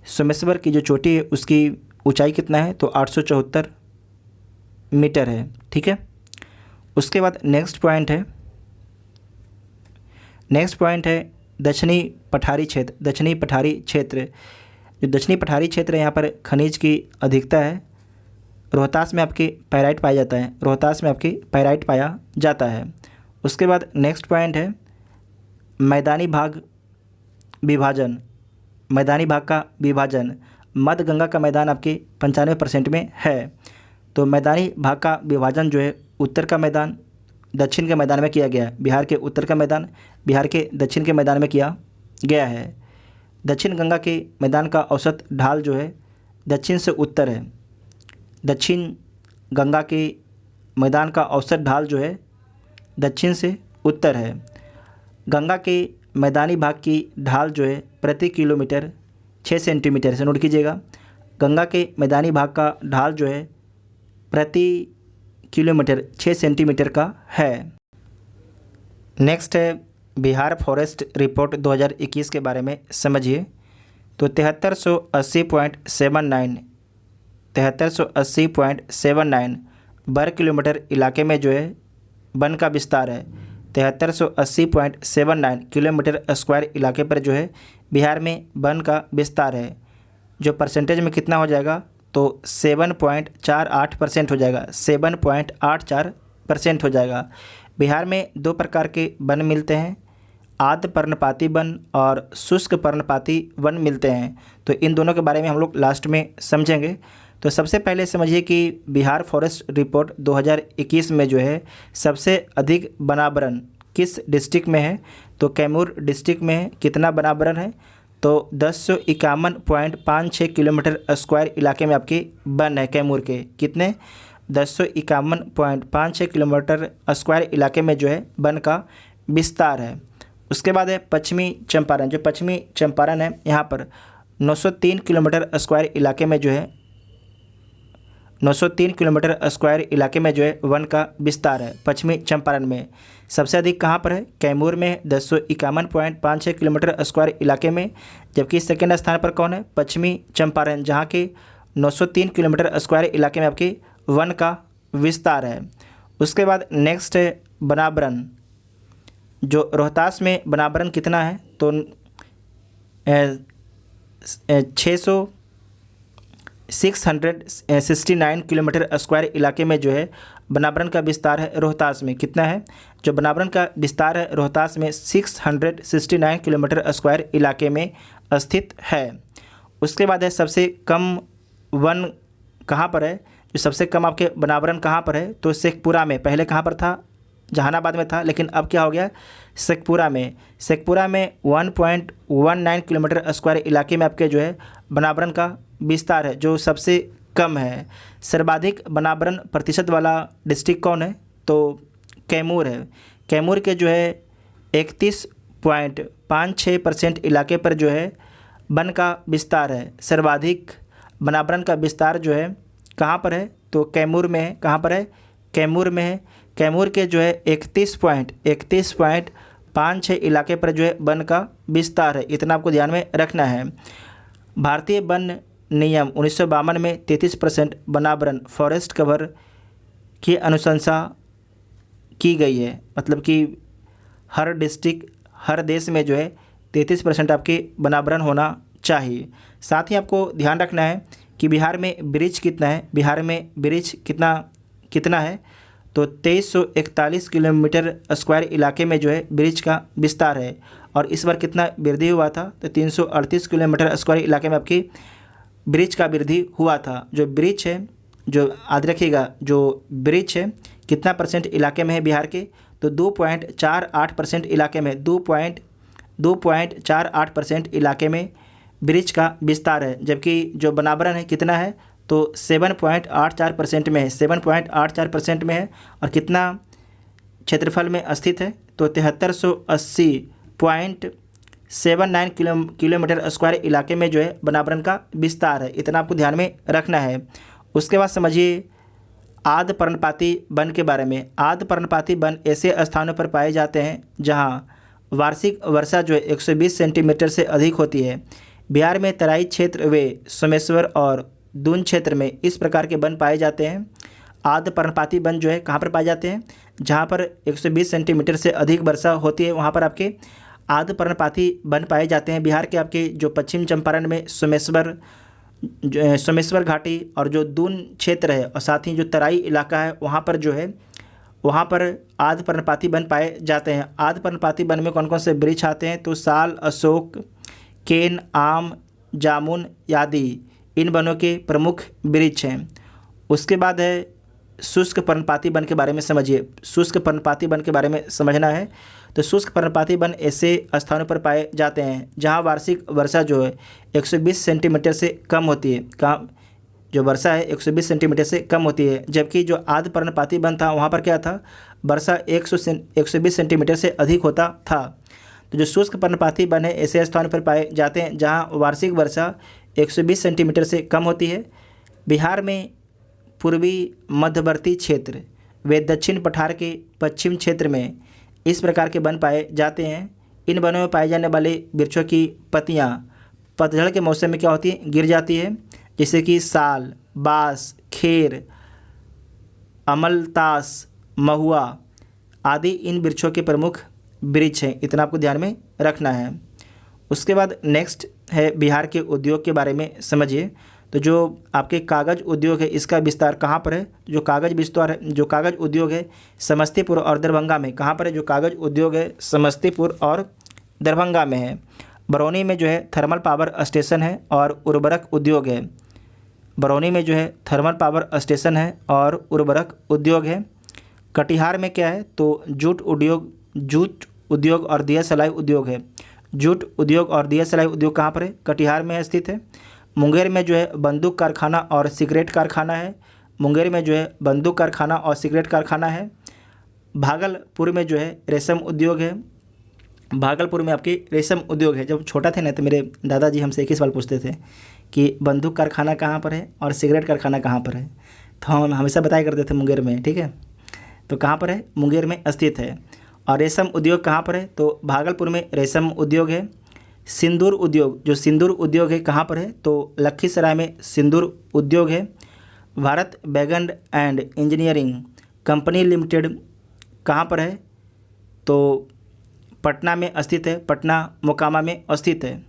सोमेश्वर की जो चोटी है उसकी ऊंचाई कितना है, तो 874 मीटर है। ठीक है। उसके बाद नेक्स्ट पॉइंट है दक्षिणी पठारी क्षेत्र। दक्षिणी पठारी क्षेत्र, जो दक्षिणी पठारी क्षेत्र है यहाँ पर खनिज की अधिकता है। रोहतास में आपके पाइराइट पाया जाता है। उसके बाद नेक्स्ट पॉइंट है मैदानी भाग विभाजन। मैदानी भाग का विभाजन, मध्य गंगा का मैदान आपके 95% में है। तो मैदानी भाग का विभाजन जो है उत्तर का मैदान दक्षिण के मैदान में किया गया है। बिहार के उत्तर का मैदान बिहार के दक्षिण के मैदान में किया गया है। दक्षिण गंगा के मैदान का औसत ढाल जो है दक्षिण से उत्तर है। दक्षिण गंगा के मैदान का औसत ढाल जो है दक्षिण से उत्तर है। गंगा के मैदानी भाग की ढाल जो है प्रति किलोमीटर 6 सेंटीमीटर से, नोट कीजिएगा। गंगा के मैदानी भाग का ढाल जो है प्रति किलोमीटर 6 सेंटीमीटर का है। नेक्स्ट है बिहार फॉरेस्ट रिपोर्ट 2021 के बारे में समझिए। तो 7380.79 वर्ग किलोमीटर इलाके में जो है वन का विस्तार है। 7380.79 किलोमीटर स्क्वायर इलाके पर जो है बिहार में वन का विस्तार है। जो परसेंटेज में कितना हो जाएगा, तो 7.48% हो जाएगा। 7.84% हो जाएगा। बिहार में 2 प्रकार के वन मिलते हैं, आर्द्र पर्णपाती वन और शुष्क पर्णपाती वन मिलते हैं। तो इन दोनों के बारे में हम लोग लास्ट में समझेंगे। तो सबसे पहले समझिए कि बिहार फॉरेस्ट रिपोर्ट 2021 में जो है सबसे अधिक वनावरण किस डिस्ट्रिक्ट में है, तो कैमूर डिस्ट्रिक्ट में है। कितना वनावरण है, तो 1051.56 किलोमीटर स्क्वायर इलाके में आपके वन है कैमूर के। कितने, 1051.56 किलोमीटर स्क्वायर इलाके में जो है वन का विस्तार है। उसके बाद है पश्चिमी चंपारण। जो पश्चिमी चंपारण है यहाँ पर 903 किलोमीटर स्क्वायर इलाके में जो है 903 किलोमीटर स्क्वायर इलाके में जो है वन का विस्तार है पश्चिमी चंपारण में। सबसे अधिक कहाँ पर है, कैमूर में 1051.56 किलोमीटर स्क्वायर इलाके में। जबकि सेकेंड स्थान पर कौन है, पश्चिमी चंपारण, जहाँ के 903 किलोमीटर स्क्वायर इलाके में आपके वन का विस्तार है। उसके बाद नेक्स्ट है वनावरण। जो रोहतास में वनावरण कितना है, तो 669 किलोमीटर स्क्वायर इलाके में जो है वनावरण का विस्तार है रोहतास में। कितना है, जो वनावरण का विस्तार है रोहतास में 669 किलोमीटर स्क्वायर इलाके में स्थित है। उसके बाद है सबसे कम वन कहाँ पर है, जो सबसे कम आपके वनावरण कहाँ पर है, तो शेखपुरा में। पहले कहाँ पर था, जहानाबाद में था, लेकिन अब क्या हो गया, शेखपुरा में। शेखपुरा में 1.19 किलोमीटर स्क्वायर इलाके में आपके जो है वनावरण का विस्तार है, जो सबसे कम है। सर्वाधिक वनावरण प्रतिशत वाला डिस्ट्रिक्ट कौन है, तो कैमूर है। कैमूर के जो है 31.56% इलाके पर जो है वन का विस्तार है। सर्वाधिक वनावरण का विस्तार जो है कहाँ पर है, तो कैमूर में है। कहाँ पर है, कैमूर में है। कैमूर के जो है 31.56 इलाके पर जो है वन का विस्तार है। इतना आपको ध्यान में रखना है। भारतीय वन नियम 1952 में 33% वनावरण फॉरेस्ट कवर की अनुशंसा की गई है। मतलब कि हर डिस्ट्रिक्ट, हर देश में जो है 33% आपके वनावरण होना चाहिए। साथ ही आपको ध्यान रखना है कि बिहार में ब्रिज कितना है। बिहार में ब्रिज कितना है, तो 2341 किलोमीटर स्क्वायर इलाके में जो है ब्रिज का विस्तार है। और इस बार कितना वृद्धि हुआ था, तो 338 किलोमीटर स्क्वायर इलाके में आपकी ब्रिज का वृद्धि हुआ था। जो ब्रिज है, जो याद रखिएगा, जो ब्रिज है कितना परसेंट इलाके में है बिहार के, तो 2.48% इलाके में, 2.48% इलाके में ब्रिज का विस्तार है। जबकि जो बनावरण है कितना है, तो 7.84% में है, 7.84% में है। और कितना क्षेत्रफल में स्थित है, तो 7380.79 किलोमीटर स्क्वायर इलाके में जो है बनावरण का विस्तार है। इतना आपको ध्यान में रखना है। उसके बाद समझिए आर्द्र पर्णपाती वन के बारे में। आर्द्र पर्णपाती वन ऐसे स्थानों पर पाए जाते हैं जहां वार्षिक वर्षा जो है 120 सेंटीमीटर से अधिक होती है। बिहार में तराई क्षेत्र व सोमेश्वर और दून क्षेत्र में इस प्रकार के वन पाए जाते हैं। आर्द्र पर्णपाती वन जो है कहाँ पर पाए जाते हैं, जहाँ पर 120 सेंटीमीटर से अधिक वर्षा होती है, वहाँ पर आपके आर्द्र पर्णपाती वन पाए जाते हैं। बिहार के आपके जो पश्चिम चंपारण में सोमेश्वर घाटी और जो दून क्षेत्र है और साथ ही जो तराई इलाका है, वहाँ पर जो है, वहाँ पर आर्द्र पर्णपाती वन पाए जाते हैं। आर्द्र पर्णपाती वन में कौन कौन से वृक्ष आते हैं, तो साल, अशोक, केन, आम, जामुन आदि इन वनों के प्रमुख वृक्ष हैं। उसके बाद है शुष्क पर्णपाती वन के बारे में समझिए। शुष्क पर्णपाती वन के बारे में समझना है, तो शुष्क पर्णपाती वन ऐसे स्थानों पर पाए जाते हैं जहां वार्षिक वर्षा जो है 120 सेंटीमीटर से कम होती है। कहाँ जो वर्षा है 120 सेंटीमीटर से कम होती है। जबकि जो आर्द्र पर्णपाती वन था, वहाँ पर क्या था, वर्षा 120 सेंटीमीटर से अधिक होता था। तो जो शुष्क पर्णपाती वन है ऐसे स्थानों पर पाए जाते हैं जहाँ वार्षिक वर्षा 120 सेंटीमीटर से कम होती है। बिहार में पूर्वी मध्यवर्ती क्षेत्र व दक्षिण पठार के पश्चिम क्षेत्र में इस प्रकार के वन पाए जाते हैं। इन वनों में पाए जाने वाले वृक्षों की पत्तियाँ पतझड़ के मौसम में क्या होती है, गिर जाती है, जैसे कि साल, बांस, खेर, अमलतास, महुआ आदि इन वृक्षों के प्रमुख वृक्ष हैं। इतना आपको ध्यान में रखना है। उसके बाद नेक्स्ट है बिहार के उद्योग के बारे में समझिए। तो जो आपके कागज़ उद्योग है इसका विस्तार कहाँ पर है, जो कागज़ उद्योग है समस्तीपुर और दरभंगा में। कहाँ पर है, जो कागज़ उद्योग है समस्तीपुर और दरभंगा में है। बरौनी में जो है थर्मल पावर स्टेशन है और उर्वरक उद्योग है। बरौनी में जो है थर्मल पावर स्टेशन है और उर्वरक उद्योग है। कटिहार में क्या है, तो जूट उद्योग और दिया सलाई उद्योग है। जूट उद्योग और दिया सलाई उद्योग कहाँ पर है, कटिहार में स्थित है। मुंगेर में जो है बंदूक कारखाना और सिगरेट कारखाना है। मुंगेर में जो है बंदूक कारखाना और सिगरेट कारखाना है। भागलपुर में जो है रेशम उद्योग है। भागलपुर में आपकी रेशम उद्योग है। जब छोटा थे ना, तो मेरे दादाजी हमसे एक ही सवाल पूछते थे कि बंदूक कारखाना कहाँ पर है और सिगरेट कारखाना कहाँ पर है, तो हम हमेशा बताया करते थे मुंगेर में। ठीक है, तो कहाँ पर है, मुंगेर में स्थित है। और रेशम उद्योग कहाँ पर है, तो भागलपुर में रेशम उद्योग है। सिंदूर उद्योग, जो सिंदूर उद्योग है कहाँ पर है, तो लखीसराय में सिंदूर उद्योग है। भारत बैगन एंड इंजीनियरिंग कंपनी लिमिटेड कहाँ पर है, तो पटना में स्थित है। पटना मोकामा में स्थित है।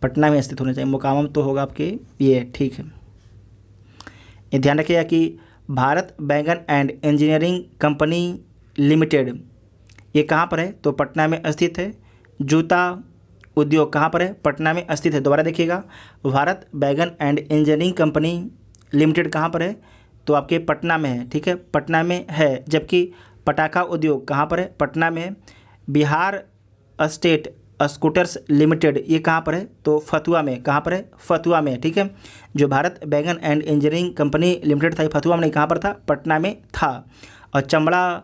पटना में स्थित होना चाहिए, मोकामा में तो होगा आपके ये। ठीक है, ये ध्यान रखिएगा कि भारत बैगन एंड इंजीनियरिंग कंपनी लिमिटेड ये कहाँ पर है, तो पटना में स्थित है। जूता उद्योग कहाँ पर है, पटना में स्थित है। दोबारा देखिएगा, भारत बैगन एंड इंजीनियरिंग कंपनी लिमिटेड कहाँ पर है, तो आपके पटना में है। ठीक है, पटना में है। जबकि पटाखा उद्योग कहाँ पर है, पटना में है। बिहार स्टेट स्कूटर्स लिमिटेड ये कहाँ पर है, तो फतुआ में। कहाँ पर है, फतुआ में। ठीक है, जो भारत बैगन एंड इंजीनियरिंग कंपनी लिमिटेड था ये फतुआ में नहीं, कहाँ पर था, पटना में था। और चमड़ा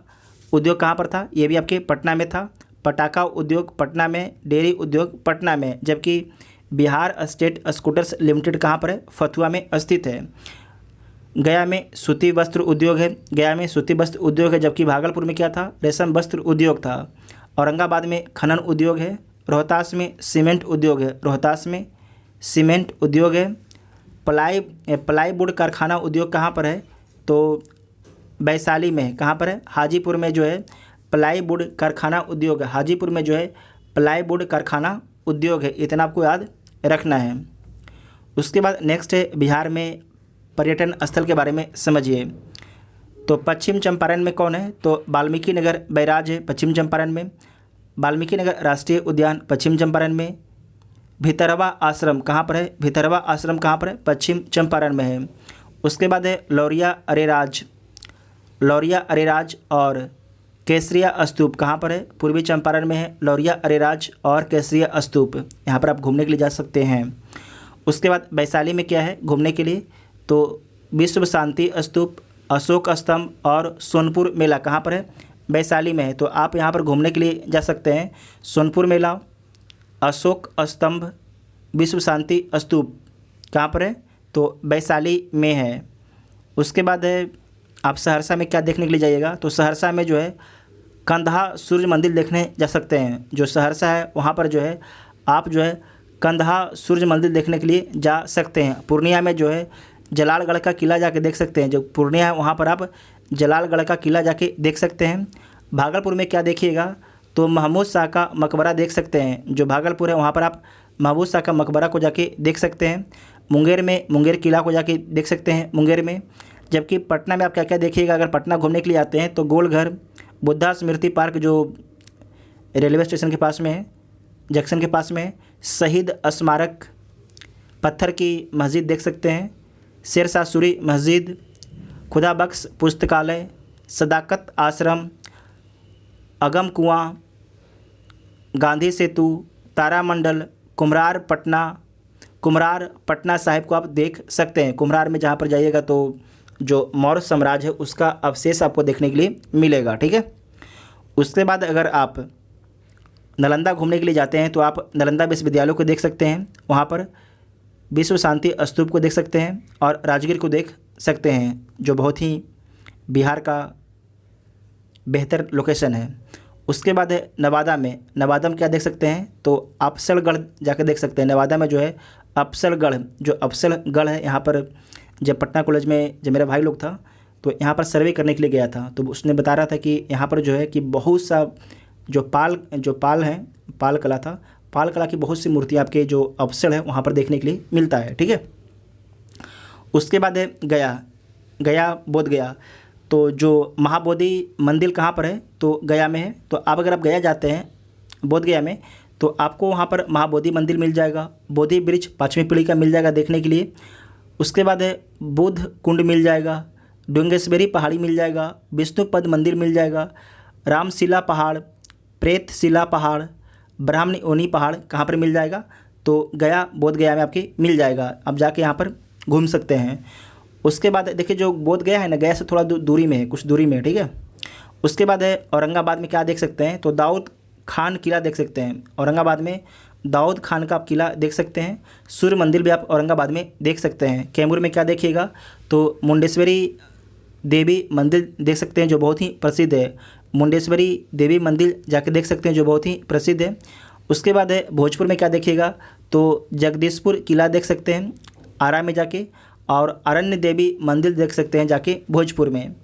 उद्योग कहाँ पर था, ये भी आपके पटना में था। पटाखा उद्योग पटना में, डेयरी उद्योग पटना में। जबकि बिहार स्टेट स्कूटर्स लिमिटेड कहाँ पर है, फतुआ में स्थित है। गया में सूती वस्त्र उद्योग है। गया में सूती वस्त्र उद्योग है। जबकि भागलपुर में क्या था, रेशम वस्त्र उद्योग था। औरंगाबाद में खनन उद्योग है। रोहतास में सीमेंट उद्योग है। रोहतास में सीमेंट उद्योग है। प्लाईवुड कारखाना उद्योग कहाँ पर है, तो वैशाली में है। कहाँ पर है, हाजीपुर में जो है प्लाईवुड कारखाना उद्योग है। हाजीपुर में जो है प्लाईवुड कारखाना उद्योग है। इतना आपको याद रखना है। उसके बाद नेक्स्ट है बिहार में पर्यटन स्थल के बारे में समझिए। तो पश्चिम चंपारण में कौन है, तो वाल्मीकि नगर बैराज है पश्चिम चंपारण में। वाल्मीकि नगर राष्ट्रीय उद्यान पश्चिम चंपारण में। भितरवा आश्रम कहाँ पर है? भितरवा आश्रम कहाँ पर है? पश्चिम चंपारण में है। उसके बाद है लौरिया अरेराज। लौरिया अरेराज और केसरिया स्तूप कहाँ पर है? पूर्वी चंपारण में है लौरिया अरेराज और केसरिया स्तूप। यहाँ पर आप घूमने के लिए जा सकते हैं। उसके बाद वैशाली में क्या है घूमने के लिए? तो विश्व शांति स्तूप, अशोक स्तंभ और सोनपुर मेला कहाँ पर है? वैशाली में है। तो आप यहाँ पर घूमने के लिए जा सकते हैं। सोनपुर मेला, अशोक स्तंभ, विश्व शांति स्तूप कहाँ पर है? तो वैशाली में है। उसके बाद है आप सहरसा में क्या देखने के लिए जाइएगा? तो सहरसा में जो है कंधा सूर्य मंदिर देखने जा सकते हैं। जो सहरसा है वहाँ पर जो है आप जो है कंधा सूर्य मंदिर देखने के लिए जा सकते हैं। पूर्णिया में जो है जलालगढ़ का किला जाके देख सकते हैं। जो पूर्णिया है वहाँ पर आप जलालगढ़ का किला जाके देख सकते हैं। भागलपुर में क्या देखिएगा? तो महमूद शाह का मकबरा देख सकते हैं। जो भागलपुर है वहाँ पर आप महमूद शाह का मकबरा को जाके देख सकते हैं। मुंगेर में मुंगेर किला को जाके देख सकते हैं मुंगेर में। जबकि पटना में आप क्या क्या देखिएगा? अगर पटना घूमने के लिए आते हैं तो गोलघर, बुद्धा स्मृति पार्क जो रेलवे स्टेशन के पास में है, जंक्शन के पास में है, शहीद स्मारक, पत्थर की मस्जिद देख सकते हैं, शेरशाह सूरी मस्जिद, खुदा बख्श पुस्तकालय, सदाकत आश्रम, अगम कुआं, गांधी सेतु, तारामंडल, कुम्हरार पटना साहिब को आप देख सकते हैं। कुम्हरार में जहाँ पर जाइएगा तो जो मौर्य साम्राज्य है उसका अवशेष आपको देखने के लिए मिलेगा। ठीक है। उसके बाद अगर आप नालंदा घूमने के लिए जाते हैं तो आप नालंदा विश्वविद्यालय को देख सकते हैं। वहाँ पर विश्व शांति स्तूप को देख सकते हैं और राजगीर को देख सकते हैं, जो बहुत ही बिहार का बेहतर लोकेशन है। उसके बाद है नवादा में क्या देख सकते हैं? तो अफजलगढ़ जाकर देख सकते हैं। नवादा में जो है अफजलगढ़ है। यहाँ पर जब पटना कॉलेज में जब मेरा भाई लोग था तो यहाँ पर सर्वे करने के लिए गया था, तो उसने बता रहा था कि यहाँ पर जो है कि बहुत सा जो पाल कला की बहुत सी मूर्तियाँ आपके जो अफसल है वहाँ पर देखने के लिए मिलता है। ठीक है। उसके बाद है गया बोध गया। तो जो महाबोधि मंदिर कहाँ पर है? तो गया में है। तो आप अगर आप गया जाते हैं बोध गया में तो आपको वहाँ पर महाबोधि मंदिर मिल जाएगा, बोधि ब्रिज 5वीं पीढ़ी का मिल जाएगा देखने के लिए। उसके बाद है बुद्ध कुंड मिल जाएगा, डुंगेश्वरी पहाड़ी मिल जाएगा, विष्णुपद मंदिर मिल जाएगा, रामशिला पहाड़, प्रेतशिला पहाड़, ब्राह्मणी पहाड़ कहाँ पर मिल जाएगा? तो गया बोध गया में आपके मिल जाएगा। आप जाके यहाँ पर घूम सकते हैं। उसके बाद देखिए जो बोध गया है ना, गया से थोड़ा दूरी में है, कुछ दूरी में है। ठीक है। उसके बाद है औरंगाबाद में क्या देख सकते हैं? तो दाऊद खान किला देख सकते हैं। औरंगाबाद में दाऊद खान का आप किला देख सकते हैं। सूर्य मंदिर भी आप औरंगाबाद में देख सकते हैं। कैमूर में क्या देखिएगा? तो मुंडेश्वरी देवी मंदिर देख सकते हैं जो बहुत ही प्रसिद्ध है। मुंडेश्वरी देवी मंदिर जाके देख सकते हैं जो बहुत ही प्रसिद्ध है। उसके बाद है भोजपुर में क्या देखिएगा? तो जगदीशपुर किला देख सकते हैं आरा में जाके, और अरण्य देवी मंदिर देख सकते हैं जाके भोजपुर में।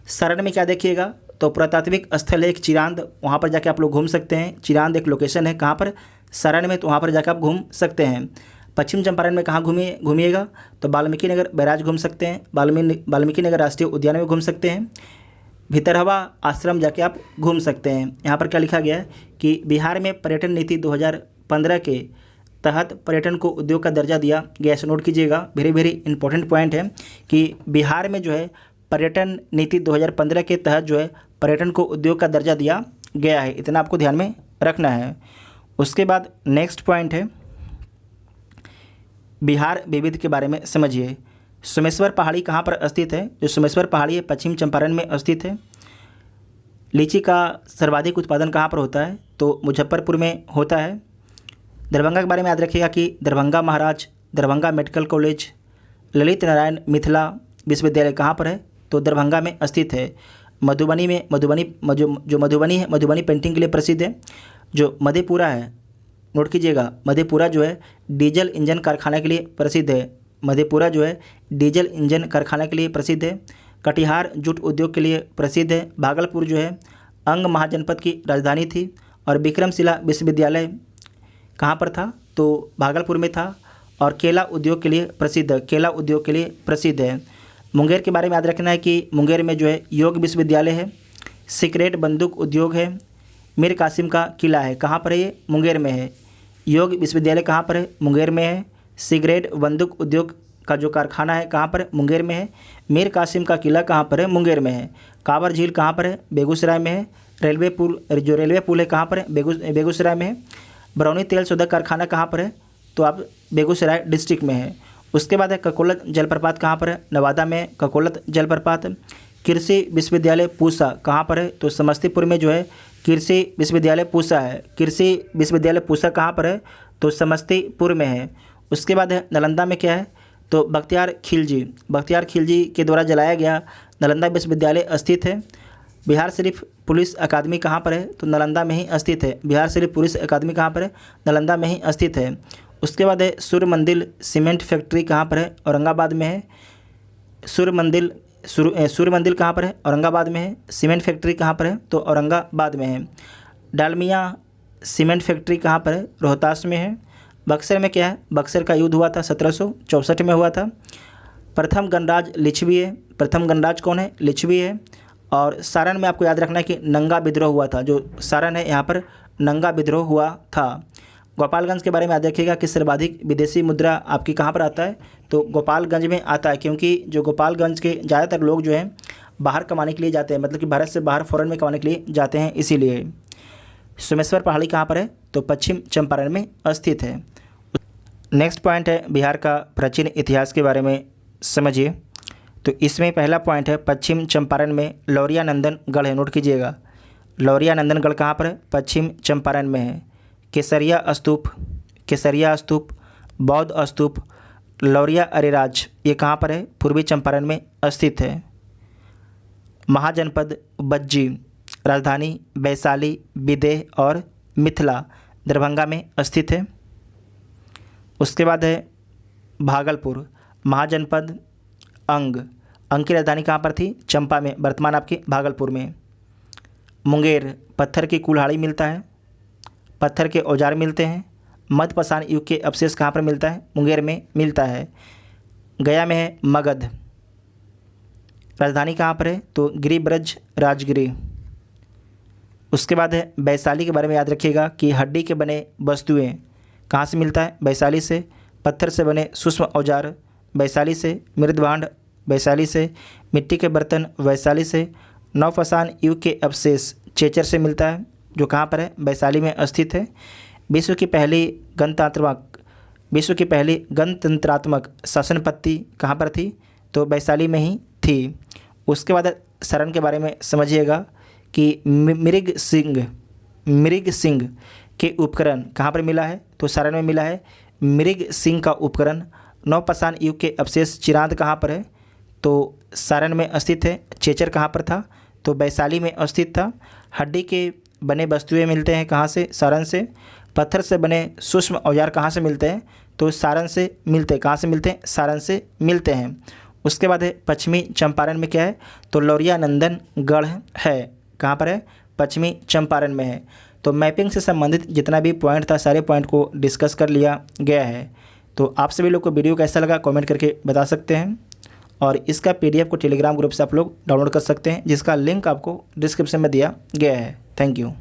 सारण में क्या देखिएगा? तो पुरातात्विक स्थल है एक चिरांद, वहाँ पर जाके आप लोग घूम सकते हैं। चिरांद एक लोकेशन है कहाँ पर? सारण में। तो वहाँ पर जाकर आप घूम सकते हैं। पश्चिम चंपारण में कहाँ घूमिएगा? तो वाल्मीकि नगर बैराज घूम सकते हैं, वाल्मीकि नगर राष्ट्रीय उद्यान में घूम सकते हैं, भितरवा आश्रम जाके आप घूम सकते हैं। यहाँ पर क्या लिखा गया है कि बिहार में पर्यटन नीति 2015 के तहत पर्यटन को उद्योग का दर्जा दिया गया। ऐसे नोट कीजिएगा, वेरी इंपॉर्टेंट पॉइंट है कि बिहार में जो है पर्यटन नीति 2015 के तहत जो है पर्यटन को उद्योग का दर्जा दिया गया है। इतना आपको ध्यान में रखना है। उसके बाद नेक्स्ट पॉइंट है बिहार विविध के बारे में समझिए। सोमेश्वर पहाड़ी कहाँ पर स्थित है? जो सोमेश्वर पहाड़ी है पश्चिम चंपारण में स्थित है। लीची का सर्वाधिक उत्पादन कहाँ पर होता है? तो मुजफ्फरपुर में होता है। दरभंगा के बारे में याद रखिएगा कि दरभंगा महाराज, दरभंगा मेडिकल कॉलेज, ललित नारायण मिथिला विश्वविद्यालय कहाँ पर है? तो दरभंगा में स्थित है। मधुबनी में मधुबनी है, मधुबनी पेंटिंग के लिए प्रसिद्ध है। जो मधेपुरा है, नोट कीजिएगा, मधेपुरा जो है डीजल इंजन कारखाना के लिए प्रसिद्ध है। मधेपुरा जो है डीजल इंजन कारखाना के लिए प्रसिद्ध है। कटिहार जूट उद्योग के लिए प्रसिद्ध है। भागलपुर जो है अंग महाजनपद की राजधानी थी। और विक्रमशिला विश्वविद्यालय कहाँ पर था? तो भागलपुर में था। और केला उद्योग के लिए प्रसिद्ध है। मुंगेर के बारे में याद रखना है कि मुंगेर में जो है योग विश्वविद्यालय है, सिगरेट बंदूक उद्योग है, मीर कासिम का किला है। कहाँ पर है ये? मुंगेर में है। योग विश्वविद्यालय कहाँ पर है? मुंगेर में है। सी ग्रेड बंदूक उद्योग का जो कारखाना है कहाँ पर है? मुंगेर में है। मीर कासिम का किला कहाँ पर है? मुंगेर में है। कांवर झील कहाँ पर है? बेगूसराय में है। रेलवे पुल है कहाँ पर है? बेगूसराय में है। बरौनी तेल शोधक कारखाना कहाँ पर है? तो आप बेगूसराय डिस्ट्रिक्ट में है। उसके बाद है ककोलत जलप्रपात कहाँ पर है? नवादा में ककोलत जलप्रपात। कृषि विश्वविद्यालय पूसा कहाँ पर है? तो समस्तीपुर में जो है कृषि विश्वविद्यालय पूसा है। कृषि विश्वविद्यालय पूसा कहाँ पर है? तो समस्तीपुर में है। उसके बाद है नालंदा में क्या है? तो बख्तियार खिलजी के द्वारा जलाया गया नालंदा विश्वविद्यालय स्थित है। बिहार शरीफ पुलिस अकादमी कहाँ पर है? तो नालंदा में ही स्थित है। बिहार शरीफ पुलिस अकादमी कहाँ पर है? नालंदा में ही स्थित है। उसके बाद है सूर्य मंदिर सीमेंट फैक्ट्री कहाँ पर है? औरंगाबाद में है। सूर्य मंदिर कहाँ पर है? औरंगाबाद में है। सीमेंट फैक्ट्री कहाँ पर है? तो औरंगाबाद में है। डालमिया सीमेंट फैक्ट्री कहाँ पर है? रोहतास में है। बक्सर में क्या है? बक्सर का युद्ध हुआ था 1764 में हुआ था। प्रथम गणराज लिच्छवी है। प्रथम गणराज कौन है? लिच्छवी है। और सारण में आपको याद रखना है कि नंगा विद्रोह हुआ था। जो सारण है यहाँ पर नंगा विद्रोह हुआ था। गोपालगंज के बारे में याद रखिएगा कि सर्वाधिक विदेशी मुद्रा आपकी कहाँ पर आता है? तो गोपालगंज में आता है, क्योंकि जो गोपालगंज के ज़्यादातर लोग जो हैं बाहर कमाने के लिए जाते हैं, मतलब कि भारत से बाहर फॉरेन में कमाने के लिए जाते हैं, इसीलिए। सोमेश्वर पहाड़ी कहाँ पर है? तो पश्चिम चंपारण में स्थित है। नेक्स्ट पॉइंट है बिहार का प्राचीन इतिहास के बारे में समझिए। तो इसमें पहला पॉइंट है पश्चिम चंपारण में लौरिया नंदन गढ़ है। नोट कीजिएगा, लौरिया नंदन गढ़ कहाँ पर है? पश्चिम चंपारण में है। केसरिया स्तूप, बौद्ध स्तूप, लौरिया अरेराज ये कहाँ पर है? पूर्वी चंपारण में स्थित है। महाजनपद बज्जी, राजधानी वैशाली, विदेह और मिथिला दरभंगा में स्थित है। उसके बाद है भागलपुर, महाजनपद अंग की राजधानी कहाँ पर थी? चंपा में, वर्तमान आपके भागलपुर में। मुंगेर, पत्थर की कुल्हाड़ी मिलता है, पत्थर के औजार मिलते हैं। मध्यपाषाण युग के अवशेष कहाँ पर मिलता है? मुंगेर में मिलता है। गया में है मगध, राजधानी कहाँ पर है? तो गिरिब्रज राजगिरी। उसके बाद है वैशाली के बारे में याद रखिएगा कि हड्डी के बने वस्तुएं कहाँ से मिलता है? वैशाली से। पत्थर से बने सूक्ष्म औजार वैशाली से। मृदभांड वैशाली से। मिट्टी के बर्तन वैशाली से। नवपाषाण युग के अवशेष चेचर से मिलता है, जो कहाँ पर है? वैशाली में स्थित है। विश्व की पहली गणतंत्रात्मक शासन पद्धति कहाँ पर थी? तो वैशाली में ही थी। उसके बाद सारण के बारे में समझिएगा कि मृग सिंह के उपकरण कहाँ पर मिला है? तो सारण में मिला है मृग सिंह का उपकरण। नवपाषाण युग के अवशेष चिरांद कहाँ पर है? तो सारण में स्थित है। चेचर कहाँ पर था? तो वैशाली में स्थित था। हड्डी के बने वस्तुएं मिलते हैं कहाँ से? सारण से। पत्थर से बने सूक्ष्म औजार कहाँ से मिलते हैं? तो सारण से मिलते हैं। कहाँ से मिलते हैं? सारण से मिलते हैं। उसके बाद है पश्चिमी चंपारण में क्या है? तो लौरिया नंदन गढ़ है। कहाँ पर है? पश्चिमी चंपारण में है। तो मैपिंग से संबंधित जितना भी पॉइंट था सारे पॉइंट को डिस्कस कर लिया गया है। तो आप सभी लोग को वीडियो कैसा लगा कमेंट करके बता सकते हैं। और इसका PDF को टेलीग्राम ग्रुप से आप लोग डाउनलोड कर सकते हैं, जिसका लिंक आपको डिस्क्रिप्शन में दिया गया है। Thank you.